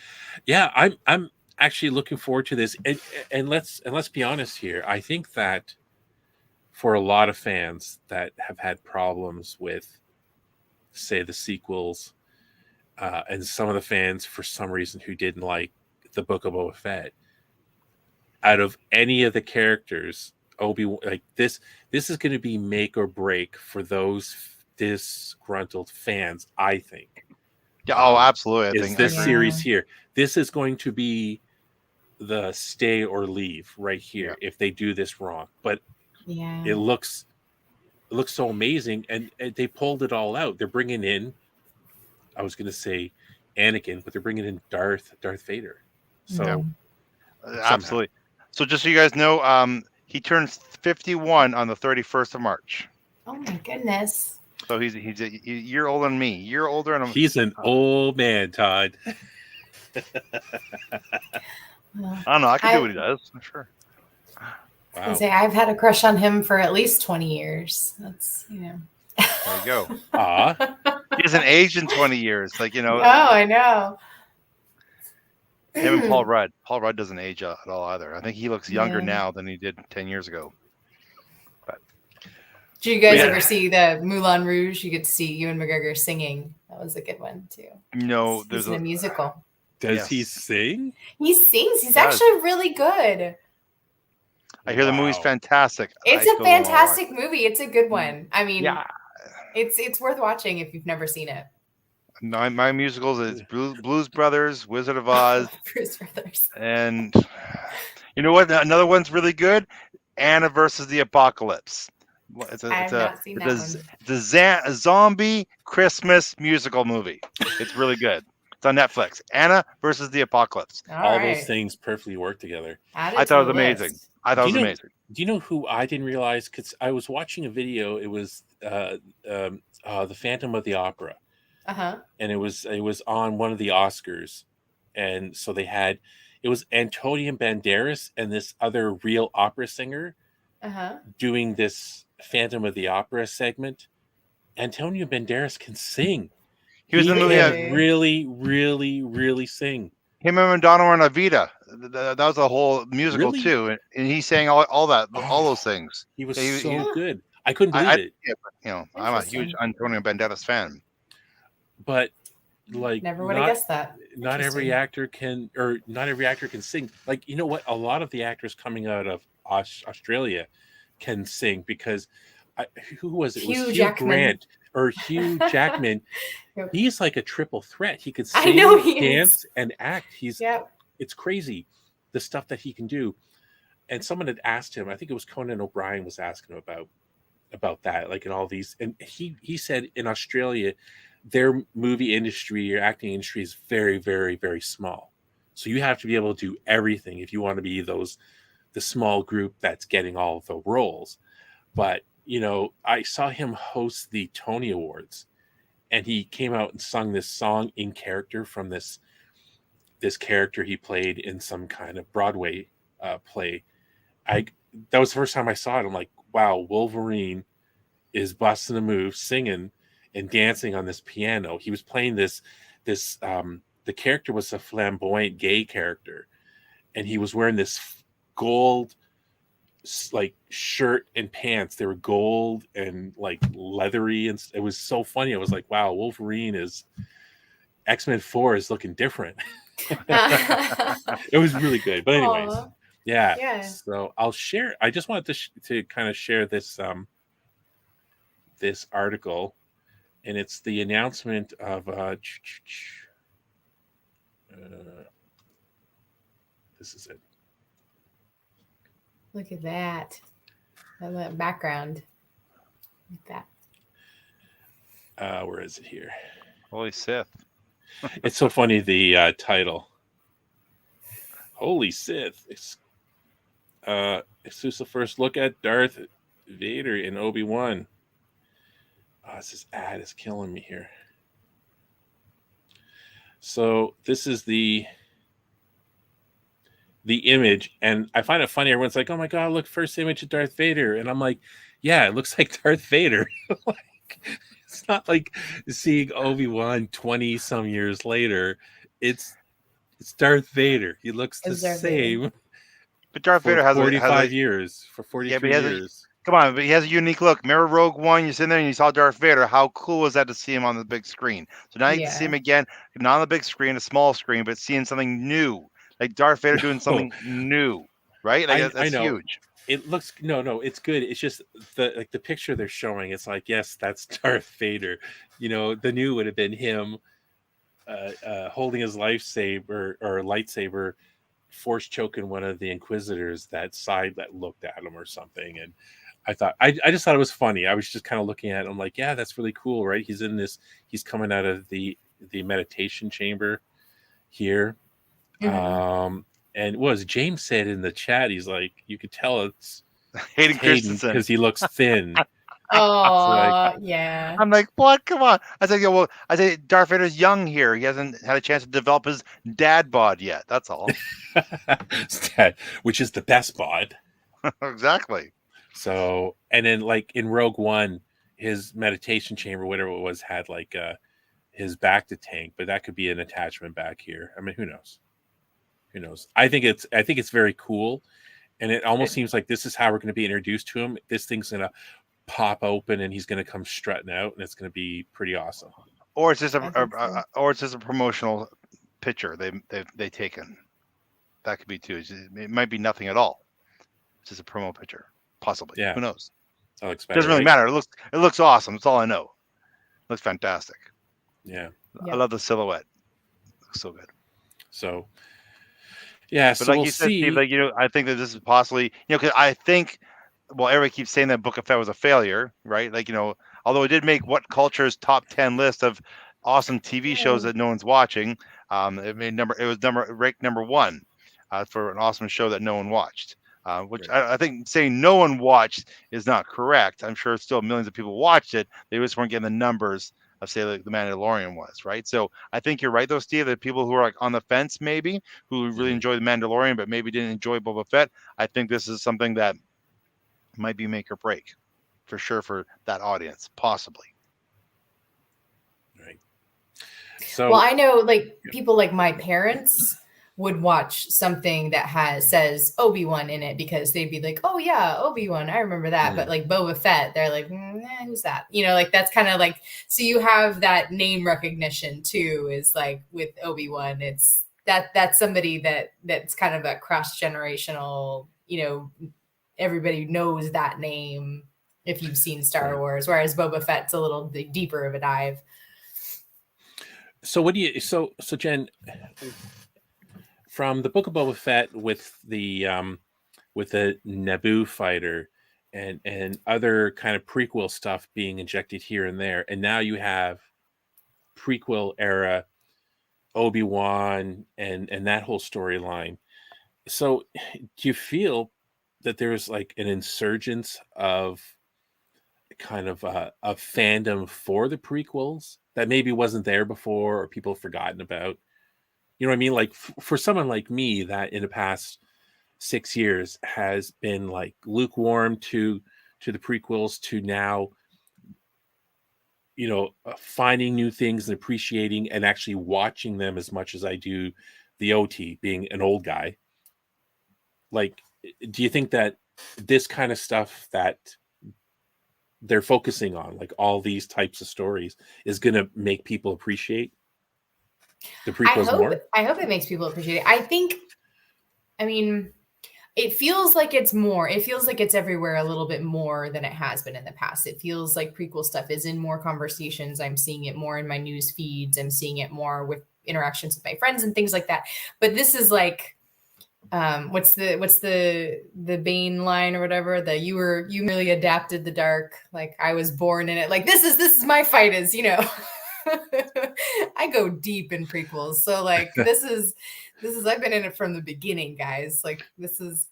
yeah, I'm actually looking forward to this. And let's be honest here. I think that for a lot of fans that have had problems with, say, the sequels, and some of the fans for some reason who didn't like the Book of Boba Fett, out of any of the characters, Obi-Wan, like this is going to be make or break for those disgruntled fans, I think. Yeah, absolutely. I think this series here. This is going to be the stay or leave right here if they do this wrong. But it looks so amazing, and they pulled it all out. They're bringing in, I was going to say Anakin, but they're bringing in Darth Vader. So absolutely. So just so you guys know, he turns 51 on the 31st of March. Oh my goodness. So he's a year older than me. Year older, and he's an old man, Todd. I don't know. I can do what he does. I'm sure. Wow. I've had a crush on him for at least 20 years. That's, There you go. He hasn't aged in 20 years. Like, Oh, I know. Him and Paul Rudd. Paul Rudd doesn't age at all either. I think he looks younger now than he did 10 years ago. But did you guys ever see the Moulin Rouge? You get to see Ewan McGregor singing. That was a good one too. No, he's in a musical. Does he sing? He sings. He's actually really good. I hear the movie's fantastic. It's a fantastic movie. It's a good one. I mean, it's worth watching if you've never seen it. My musicals is Blues Brothers, Wizard of Oz, Blues Brothers, and you know what? Another one's really good. Anna versus the Apocalypse. It's a zombie Christmas musical movie. It's really good. It's on Netflix. Anna versus the Apocalypse. All those things perfectly work together. I thought it was amazing. Do you know who I didn't realize? Because I was watching a video. It was the Phantom of the Opera, and it was on one of the Oscars, and so it was Antonio Banderas and this other real opera singer doing this Phantom of the Opera segment. Antonio Banderas can sing. He was in the movie. Really, really, really sing. Him and Madonna were on Evita. That was a whole musical too, and he sang all those things. He was so good. I couldn't believe it. I'm a huge Antonio Banderas fan. But never would have guessed that. Not every actor can sing. Like, you know what? A lot of the actors coming out of Australia can sing because who was it? It was Hugh Grant or Hugh Jackman. He's like a triple threat. He could sing, dance, and act. It's crazy the stuff that he can do. And someone had asked him, I think it was Conan O'Brien was asking him about that, like in all these. And he said in Australia, their movie industry or acting industry is very, very, very small. So you have to be able to do everything if you want to be the small group that's getting all of the roles. But, I saw him host the Tony Awards, and he came out and sung this song in character from this character he played in some kind of Broadway play. That was the first time I saw it. I'm like, wow, Wolverine is busting a move, singing and dancing on this piano. He was playing the character was a flamboyant gay character, and he was wearing this gold like shirt and pants. They were gold and like leathery, and it was so funny. I was like, wow, Wolverine is X-Men 4 is looking different. It was really good. But anyways, yeah. So I'll share. I just wanted to kind of share this this article, and it's the announcement of this is it. Look at that. That background. Like that. Where is it here? Holy Sith. It's so funny, the title. Holy Sith. Exclusive first look at Darth Vader in Obi-Wan. This ad is killing me here. So this is the image, and I find it funny. Everyone's like, oh my God, look, first image of Darth Vader. And I'm like, yeah, it looks like Darth Vader. It's not like seeing Obi-Wan 20 some years later. It's Darth Vader. He looks the same. But Darth Vader has 45 years. For 43 years. Come on, but he has a unique look. Remember Rogue One? You're sitting there and you saw Darth Vader. How cool was that to see him on the big screen? So now you can see him again, not on the big screen, a small screen, but seeing something new. Like Darth Vader doing something new, right? Like that's huge. It looks it's good. It's just the picture they're showing. It's like, yes, that's Darth Vader. The new would have been him holding his lightsaber, force choking one of the Inquisitors that looked at him or something. And I just thought it was funny. I was just kind of looking at it. I'm like, yeah, that's really cool, right? He's coming out of the meditation chamber here. Mm-hmm. And James said in the chat, he's like, you could tell it's Hayden Christensen because he looks thin. Oh, yeah. I'm like, what? Come on. I said, well, Darth Vader's young here. He hasn't had a chance to develop his dad bod yet. That's all. Which is the best bod. Exactly. So, and then like in Rogue One, his meditation chamber, whatever it was, had like his back to tank, but that could be an attachment back here. I mean, who knows? Who knows? I think it's very cool, and it almost seems like this is how we're going to be introduced to him. This thing's going to pop open, and he's going to come strutting out, and it's going to be pretty awesome. Or it's just a promotional picture they taken. That could be too. It might be nothing at all. It's just a promo picture, possibly. Yeah. Who knows? Doesn't really matter. It looks awesome. That's all I know. It looks fantastic. Yeah. I love the silhouette. It looks so good. So, yeah. But like you said, Steve, like I think that this is possibly because I think everybody keeps saying that Book of Fett was a failure, right? Like although it did make What Culture's top 10 list of awesome TV shows that no one's watching. It was ranked number 1 for an awesome show that no one watched. Which I think saying no one watched is not correct. I'm sure still millions of people watched it. They just weren't getting the numbers of say like The Mandalorian was, right? So I think you're right though, Steve, that people who are like on the fence maybe, who really enjoy The Mandalorian but maybe didn't enjoy Boba Fett, I think this is something that might be make or break for sure for that audience, possibly. Right. So well, I know like people like my parents would watch something that says Obi-Wan in it because they'd be like, oh yeah, Obi-Wan, I remember that. But like Boba Fett, they're like, who's that? Like that's kind of like, so you have that name recognition too, is like with Obi-Wan, it's that's somebody that's kind of a cross-generational, everybody knows that name if you've seen Star Wars, whereas Boba Fett's a little bit deeper of a dive. So what do you, so Jen, from the Book of Boba Fett with the Naboo fighter and other kind of prequel stuff being injected here and there, and now you have prequel era Obi-Wan and that whole storyline. So do you feel that there's like an insurgence of kind of a fandom for the prequels that maybe wasn't there before or people have forgotten about? You know what I mean? Like for someone like me that in the past 6 years has been like lukewarm to the prequels to now, finding new things and appreciating and actually watching them as much as I do the OT, being an old guy. Like, do you think that this kind of stuff that they're focusing on, like all these types of stories, is going to make people appreciate the prequels more? I hope it makes people appreciate it. It feels like it's more. It feels like it's everywhere a little bit more than it has been in the past. It feels like prequel stuff is in more conversations. I'm seeing it more in my news feeds. I'm seeing it more with interactions with my friends and things like that. But this is like, what's the Bane line or whatever? You merely adapted the dark. Like I was born in it. Like this is my fight is, I go deep in prequels. So like this is I've been in it from the beginning, guys. Like this is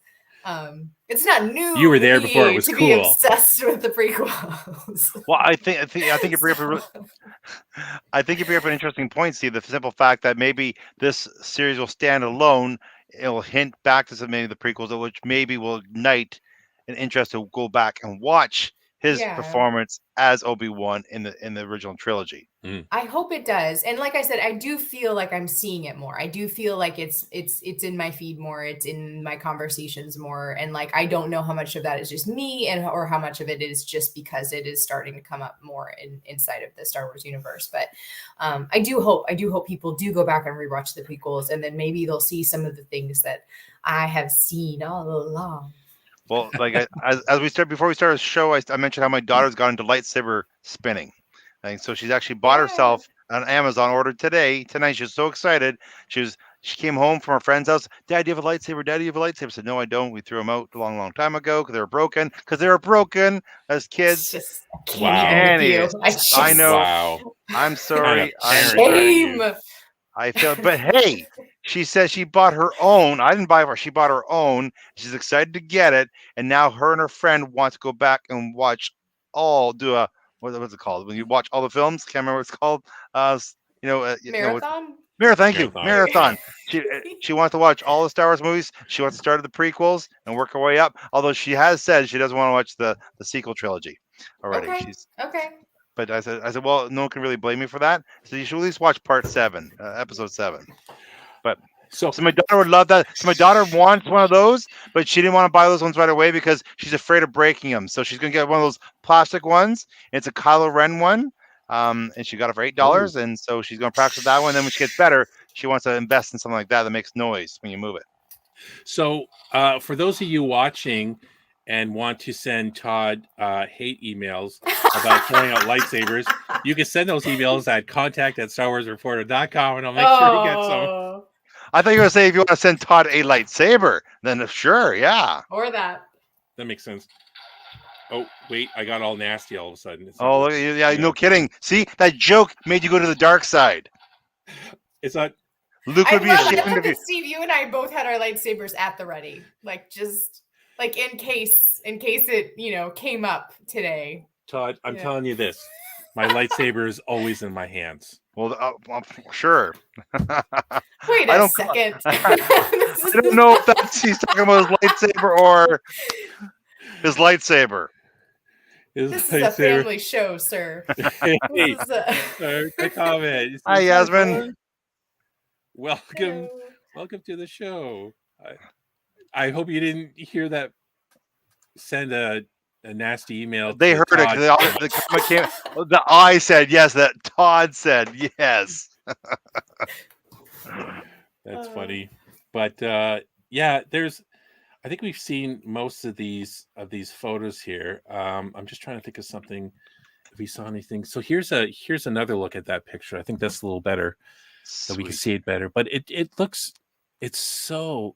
it's not new. You were there before it was to cool. Be obsessed with the prequels. Well, I think you bring up an interesting point, Steve. The simple fact that maybe this series will stand alone, it'll hint back to some many of the prequels, which maybe will ignite an interest to go back and watch his performance as Obi-Wan in the original trilogy. I hope it does. And like I said, I do feel like I'm seeing it more. I do feel like it's in my feed more. It's in my conversations more. And like, I don't know how much of that is just me or how much of it is just because it is starting to come up more inside of the Star Wars universe. But I do hope people do go back and rewatch the prequels, and then maybe they'll see some of the things that I have seen all along. Well, like before we started the show, I mentioned how my daughter's got into lightsaber spinning. And so she's actually bought herself on Amazon, ordered tonight. She was so excited. She came home from her friend's house. Dad, do you have a lightsaber? Dad, do you have a lightsaber? I said, no, I don't. We threw them out a long, long time ago because they were broken as kids. I know. Wow. I'm sorry. Shame. I feel, but hey, she says she bought her own. I didn't buy her. She bought her own. She's excited to get it. And now her and her friend want to go back and watch all do a what's it called when you watch all the films? Can't remember what it's called. Marathon. Thank you, marathon. She wants to watch all the Star Wars movies. She wants to start at the prequels and work her way up. Although she has said she doesn't want to watch the sequel trilogy already. Okay. Okay. But I said, well, no one can really blame me for that. So you should at least watch part 7, episode 7. But so my daughter would love that. So my daughter wants one of those, but she didn't want to buy those ones right away because she's afraid of breaking them. So she's gonna get one of those plastic ones. It's a Kylo Ren one, and she got it for $8. And so she's gonna practice with that one. Then when she gets better, she wants to invest in something like that makes noise when you move it. So for those of you watching and want to send Todd hate emails about throwing out lightsabers, you can send those emails at contact@StarWarsReporter.com and I'll make sure he gets some. I thought you were going to say if you want to send Todd a lightsaber, then sure, yeah. Or that. That makes sense. Oh, wait, I got all nasty all of a sudden. Oh, yeah, no kidding. See, that joke made you go to the dark side. It's not... Luke would be ashamed of you. Steve, you and I both had our lightsabers at the ready. Like, just... Like in case it, came up today. Todd, I'm telling you this. My lightsaber is always in my hands. Well, sure. Wait a second. I don't know if he's talking about his lightsaber or his lightsaber. This is a family show, sir. Hey, quick comment. Hi, Yasmin. Welcome to the show. I hope you didn't hear that. Send a nasty email. They heard Todd. It. The comment came. The I said yes. That Todd said yes. That's funny, but yeah, there's. I think we've seen most of these photos here. I'm just trying to think of something. If we saw anything, so here's another look at that picture. I think that's a little better, so we can see it better. But it looks. It's so.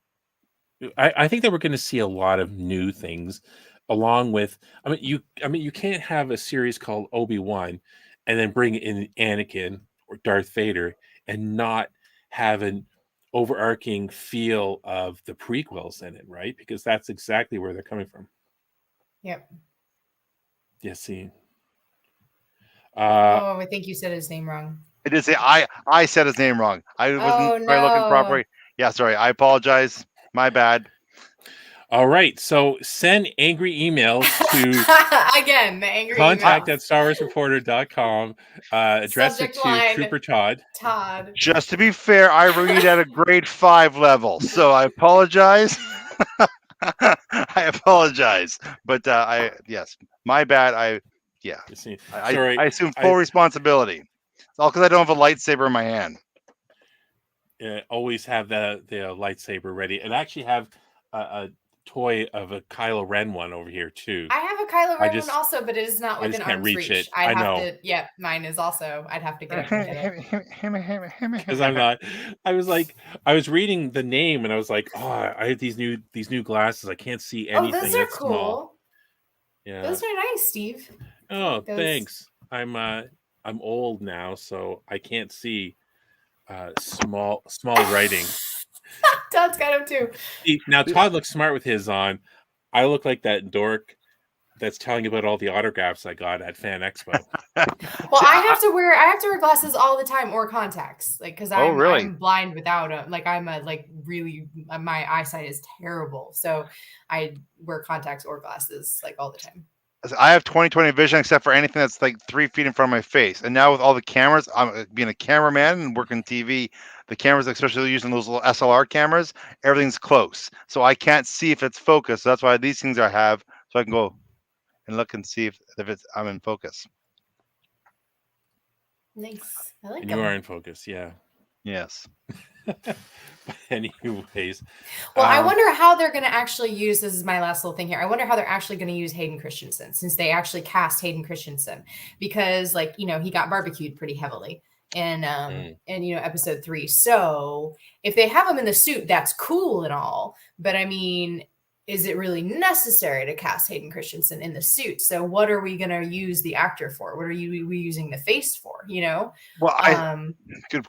I think that we're going to see a lot of new things, along with. I mean, you can't have a series called Obi-Wan, and then bring in Anakin or Darth Vader, and not have an overarching feel of the prequels in it, right? Because that's exactly where they're coming from. Yep. Yeah. See. I think you said his name wrong. I did say I said his name wrong. I wasn't looking properly. Yeah, sorry. I apologize. My bad. All right. So send angry emails to again the angry contact@StarWarsReporter.com. Address Subject it to line, Trooper Todd. Just to be fair, I read at a grade 5 level, so I apologize. I apologize, but yes, my bad. I assume full responsibility. It's all because I don't have a lightsaber in my hand. Always have the lightsaber ready, and actually have a toy of a Kylo Ren one over here too. I have a Kylo Ren one also, but it is not within arm's reach. It. I know. Yeah, mine is also. I'd have to get up and get it. Because I'm not. I was reading the name, and I was like, oh, I have these new glasses. I can't see anything. Oh, those are cool. Small. Yeah, those are nice, Steve. Oh, thanks. I'm old now, so I can't see small writing. Todd's got him too. See, now Todd looks smart with his on. I look like that dork that's telling you about all the autographs I got at Fan Expo. Well, I have to wear glasses all the time or contacts, like because I'm blind without them. Like my eyesight is terrible, so I wear contacts or glasses like all the time. I have 20/20 vision except for anything that's like 3 feet in front of my face. And now with all the cameras, I'm being a cameraman and working TV. The cameras, especially using those little SLR cameras, everything's close, so I can't see if it's focused. So that's why these things I have, so I can go and look and see if I'm in focus. Nice. I like and them. You are in focus, yeah. Yes. But anyways. Well, I wonder how they're going to actually use, this is my last little thing here. I wonder how they're actually going to use Hayden Christensen, since they actually cast Hayden Christensen, because he got barbecued pretty heavily in episode 3. So if they have him in the suit, that's cool and all. But I mean, is it really necessary to cast Hayden Christensen in the suit? So what are we going to use the actor for? What are we using the face for? Well,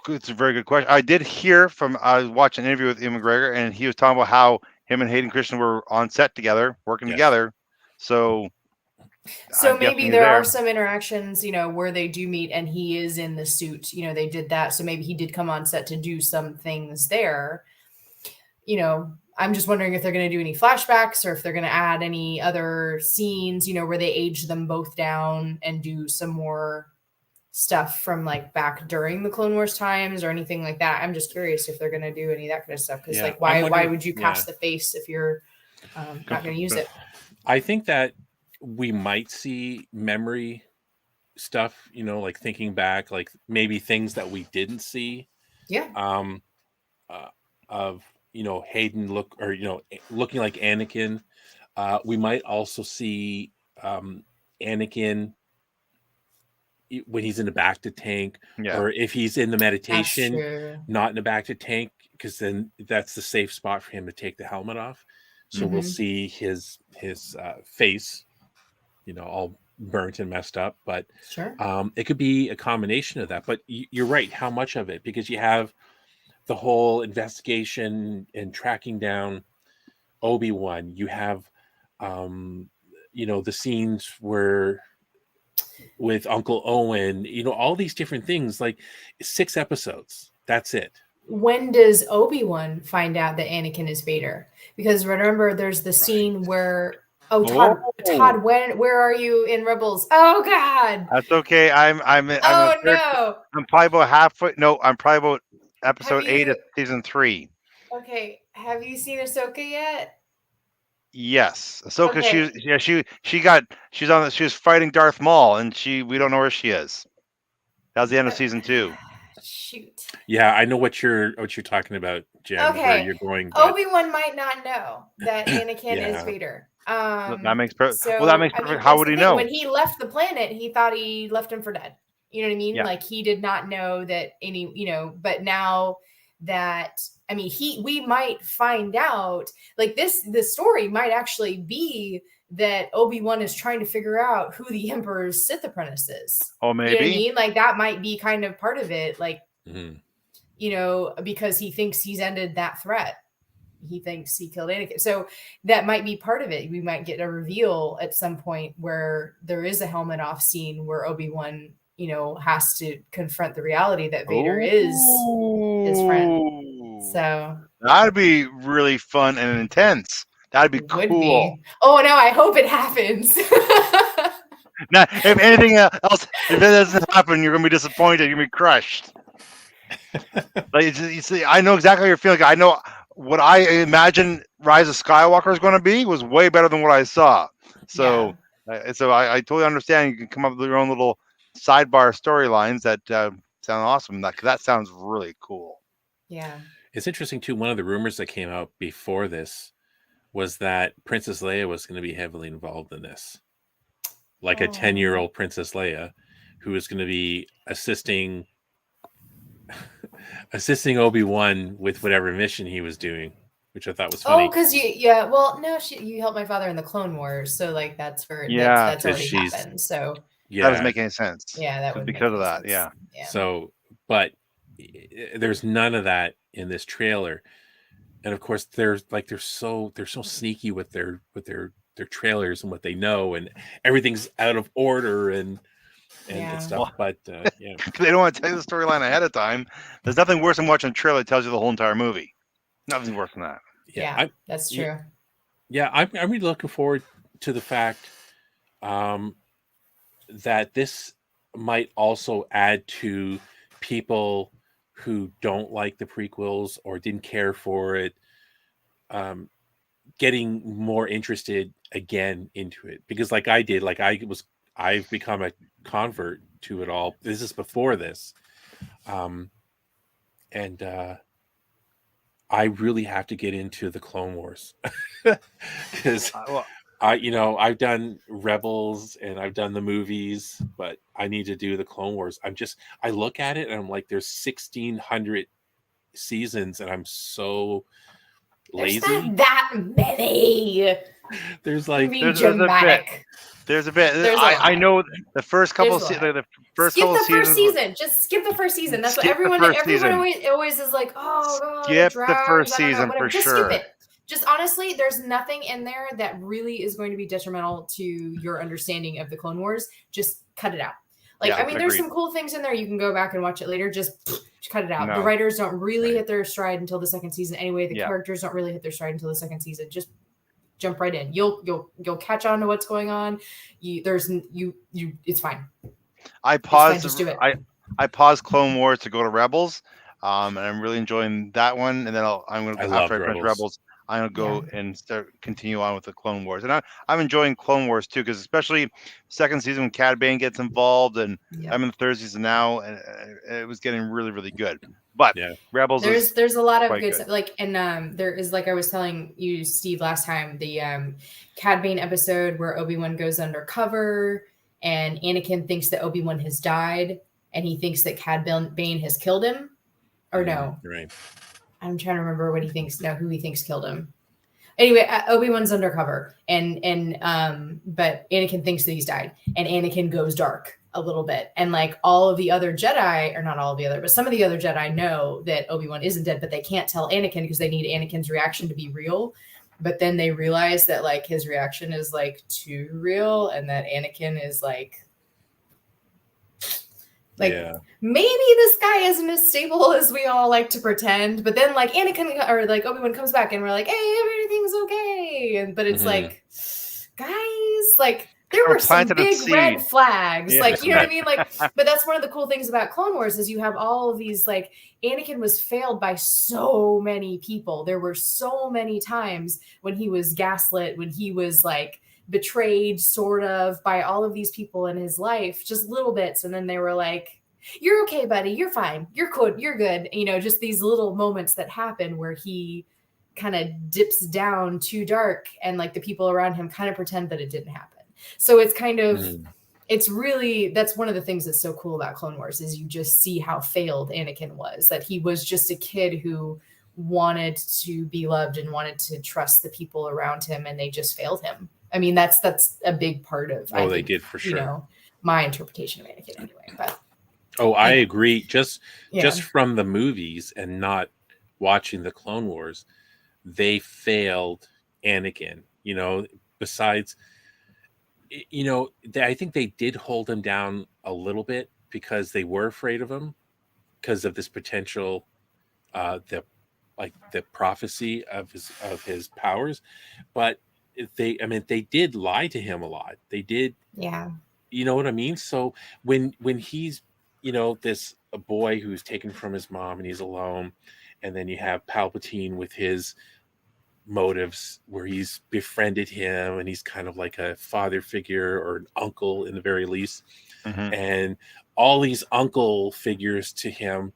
it's a very good question. I did hear I was watching an interview with Ewan McGregor, and he was talking about how him and Hayden Christensen were on set together, working together. So So maybe there are some interactions, where they do meet and he is in the suit. They did that. So maybe he did come on set to do some things there. I'm just wondering if they're going to do any flashbacks or if they're going to add any other scenes, where they age them both down and do some more stuff from like back during the Clone Wars times or anything like that. I'm just curious if they're going to do any of that kind of stuff. Because why would you cast the face if you're not going to use it? I think that we might see memory stuff, like thinking back, like maybe things that we didn't see. Yeah. Of Hayden looking like Anakin. We might also see Anakin when he's in the bacta tank, or if he's in the meditation, not in the bacta tank, because then that's the safe spot for him to take the helmet off. So we'll see his face, all burnt and messed up. But it could be a combination of that. But you're right. How much of it? Because you have the whole investigation and tracking down Obi-Wan. You have, the scenes where with Uncle Owen, all these different things, like 6 episodes. That's it. When does Obi-Wan find out that Anakin is Vader? Because remember, there's the scene where, Todd, where are you in Rebels? Oh God. That's okay. I'm probably about halfway. No, I'm probably about episode 8 of season 3. Okay. Have you seen Ahsoka yet? Yes. Ahsoka, she was fighting Darth Maul, and we don't know where she is. That was the end of season 2. Shoot. Yeah, I know what you're talking about, Jen. Okay. Where you're going. But... Obi-Wan might not know that Anakin is Vader. That makes perfect. How would he know? When he left the planet, he thought he left him for dead. You know what I mean? Yeah. Like he did not know that but now that, we might find out, like the story might actually be that Obi-Wan is trying to figure out who the Emperor's Sith apprentice is. Oh, maybe. You know what I mean? Like that might be kind of part of it. Like, because he thinks he's ended that threat. He thinks he killed Anakin. So that might be part of it. We might get a reveal at some point where there is a helmet off scene where Obi-Wan, has to confront the reality that Vader is his friend. So that'd be really fun and intense. That'd be cool. Oh no, I hope it happens. Now, if anything else, if it doesn't happen, you're gonna be disappointed. You're gonna be crushed. Like you see, I know exactly how you're feeling. I know what I imagine Rise of Skywalker is going to be was way better than what I saw. So, I totally understand. You can come up with your own little sidebar storylines that sound awesome. That sounds really cool. Yeah. It's interesting too. One of the rumors that came out before this was that Princess Leia was going to be heavily involved in this, like a 10-year-old Princess Leia, who is going to be assisting Obi-Wan with whatever mission he was doing, which I thought was funny. Oh, because you helped my father in the Clone Wars, so like that's for that's already happened. So that doesn't make any sense. Yeah, that would because of that. Sense. Yeah. So, but there's none of that in this trailer, and of course they're so sneaky with their trailers and what they know, and everything's out of order and stuff. But they don't want to tell you the storyline ahead of time. There's nothing worse than watching a trailer that tells you the whole entire movie. Nothing's worse than that. Yeah, that's true. Yeah, I'm really looking forward to the fact that this might also add to people who don't like the prequels or didn't care for it, getting more interested again into it. Because like I did, I've become a convert to it all. This is before this. And I really have to get into the Clone Wars because I've done Rebels and I've done the movies, but I need to do the Clone Wars. I look at it and I'm like, there's 1,600 seasons and I'm so lazy. There's not that many. There's like there's a bit. I know the first couple seasons. Just skip the first season. That's what everyone always is like. Oh, God, skip the first season for just sure. Skip it. just honestly, there's nothing in there that really is going to be detrimental to your understanding of the Clone Wars. Just cut it out. Like, Yeah, I mean, there's agreed. some cool things in there. You can go back and watch it later. Just cut it out. No. The writers don't really Right. hit their stride until the second season. Anyway, the Yeah. characters don't really hit their stride until the second season. Just jump right in. You'll catch on to what's going on. It's fine. I It's fine, paused. just do it. I paused Clone Wars to go to Rebels, and I'm really enjoying that one. And then I'm going to I after I love finish Rebels. Rebels, I'm going to go and continue on with the Clone Wars. And I'm enjoying Clone Wars too, because especially second season when Cad Bane gets involved, and I'm in the third season now, and it was getting really, really good. But Rebels there's a lot of good good stuff. Like, and there is, like I was telling you, Steve, last time, the Cad Bane episode where Obi-Wan goes undercover and Anakin thinks that Obi-Wan has died and he thinks that Cad Bane has killed him. Or no. Right. I'm trying to remember what he thinks. No, who he thinks killed him. Anyway, Obi-Wan's undercover and but Anakin thinks that he's died, and Anakin goes dark a little bit. And like all of the other Jedi, or not all of the other, but some of the other Jedi know that Obi-Wan isn't dead, but they can't tell Anakin because they need Anakin's reaction to be real. But then they realize that like his reaction is like too real, and that Anakin is like maybe this guy isn't as stable as we all like to pretend. But then like Anakin or like Obi-Wan comes back and we're like, hey, everything's okay. But it's like, guys, like there were some big red flags. Like, you know what I mean? Like, but that's one of the cool things about Clone Wars is you have all of these, like, Anakin was failed by so many people. There were so many times when he was gaslit, when he was like betrayed sort of by all of these people in his life, just little bits. And then they were like, you're okay, buddy. You're fine. You're good. You're good. You know, just these little moments that happen where he kind of dips down too dark and like the people around him kind of pretend that it didn't happen. So it's kind of, it's really, that's one of the things that's so cool about Clone Wars is you just see how failed Anakin was, that he was just a kid who wanted to be loved and wanted to trust the people around him, and they just failed him. I mean, that's a big part of, they did for sure. You know, my interpretation of Anakin anyway. But I agree. Just from the movies and not watching the Clone Wars, they failed Anakin. You know, besides, you know, I think they did hold him down a little bit because they were afraid of him because of this potential, the prophecy of his powers, but they did lie to him a lot. They did, you know what I mean? So when he's, you know, a boy who's taken from his mom and he's alone, and then you have Palpatine with his motives where he's befriended him and he's kind of like a father figure or an uncle in the very least, and all these uncle figures to him,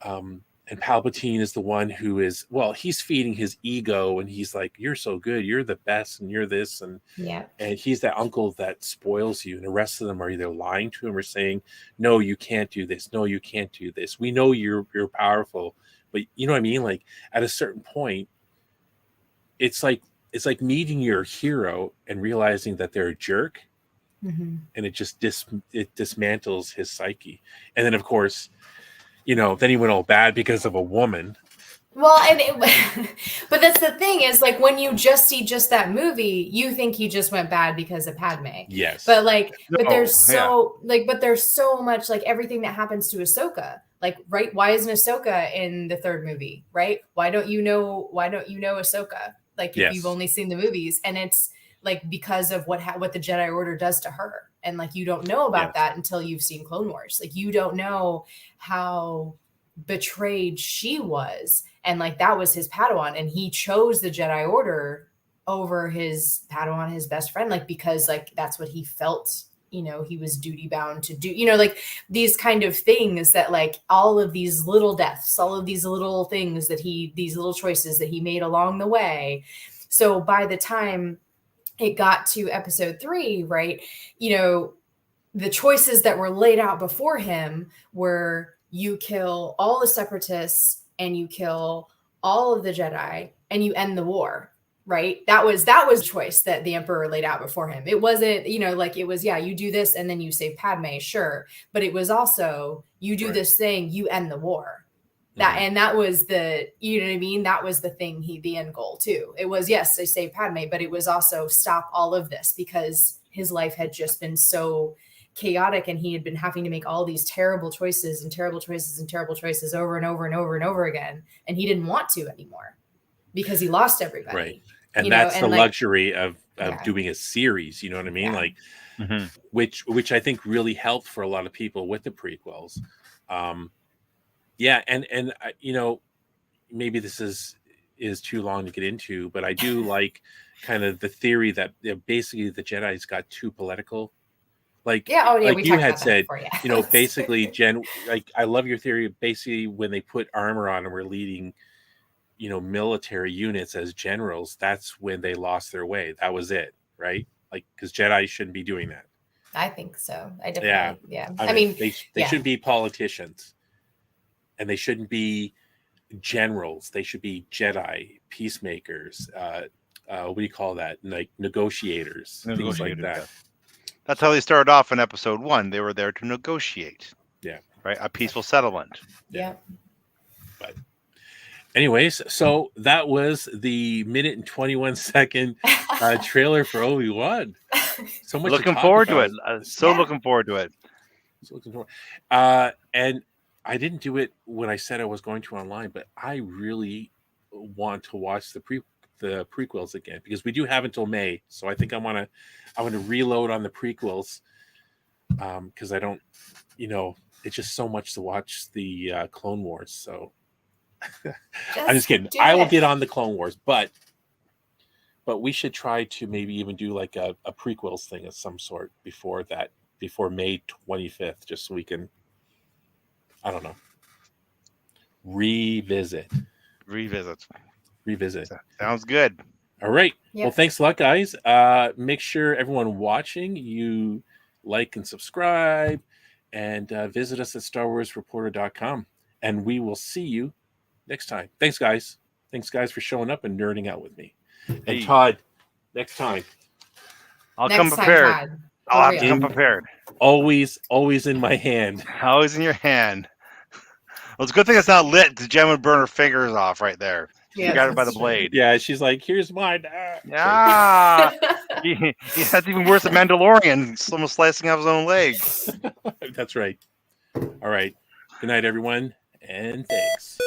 and Palpatine is the one who is, well, he's feeding his ego, and he's like, you're so good, you're the best, and you're this, and he's that uncle that spoils you, and the rest of them are either lying to him or saying, no, you can't do this, no, you can't do this, we know you're powerful, but you know what I mean? Like at a certain point, it's like meeting your hero and realizing that they're a jerk, and it just dismantles his psyche. And then of course, you know, then he went all bad because of a woman. Well, but that's the thing is, like, when you just see just that movie, you think he just went bad because of Padme. Yes. But like, but there's so much, like, everything that happens to Ahsoka. Like, right? Why isn't Ahsoka in the third movie? Right? Why don't you know Ahsoka? Like, if you've only seen the movies, and it's like because of what the Jedi Order does to her. And like, you don't know about that until you've seen Clone Wars. Like, you don't know how betrayed she was. And like, that was his Padawan, and he chose the Jedi Order over his Padawan, his best friend, like, because like, that's what he felt, you know, he was duty bound to do, you know, like these kind of things that, like, all of these little deaths, all of these little things that these little choices that he made along the way. So by the time it got to episode 3, right, you know, the choices that were laid out before him were, you kill all the separatists and you kill all of the Jedi and you end the war, right? That was a choice that the Emperor laid out before him. It wasn't, you know, like, it was, you do this and then you save Padme, sure. But it was also, you do this thing, you end the war. And that was the, you know what I mean? That was the thing, the end goal too. It was, yes, they saved Padme, but it was also stop all of this because his life had just been so chaotic and he had been having to make all these terrible choices and terrible choices and terrible choices over and over and over and over again. And he didn't want to anymore because he lost everybody. Right. And that's the luxury of doing a series, you know what I mean? Like, which I think really helped for a lot of people with the prequels. And you know, maybe this is too long to get into, but I do like kind of the theory that basically the Jedi's got too political. Like, like you had said, you know, basically, Jen, like, I love your theory. Basically, when they put armor on and were leading, you know, military units as generals, that's when they lost their way. That was it, right? Like, because Jedi shouldn't be doing that. I think so. I definitely, I mean they should be politicians, and they shouldn't be generals. They should be Jedi, peacemakers. What do you call that? Like negotiators, things like that. That's how they started off in episode 1. They were there to negotiate. Yeah. Right. A peaceful settlement. Yeah. But anyways, so that was the 1:21 trailer for Obi-Wan. So much looking forward to it. Looking forward to it. So looking forward. And I didn't do it when I said I was going to online, but I really want to watch the prequels again because we do have until May. So I think I want to reload on the prequels because I don't, you know, it's just so much to watch the Clone Wars. So I'm just kidding. I will get on the Clone Wars, but we should try to maybe even do like a prequels thing of some sort before May 25th, just so we can, I don't know, revisit. Sounds good. All right. Yep. Well, thanks a lot, guys. Make sure everyone watching, you like and subscribe, and visit us at StarWarsReporter.com. And we will see you next time. Thanks, guys. Thanks, guys, for showing up and nerding out with me. And Todd, next time. I'll come prepared. I'll have to come prepared. Always in my hand. Always in your hand. Well, it's a good thing it's not lit because Jen would burn her fingers off right there. She got it by the blade. Yeah, she's like, here's mine. Yeah. That's even worse than Mandalorian. Someone slicing off his own leg. That's right. All right. Good night, everyone. And thanks.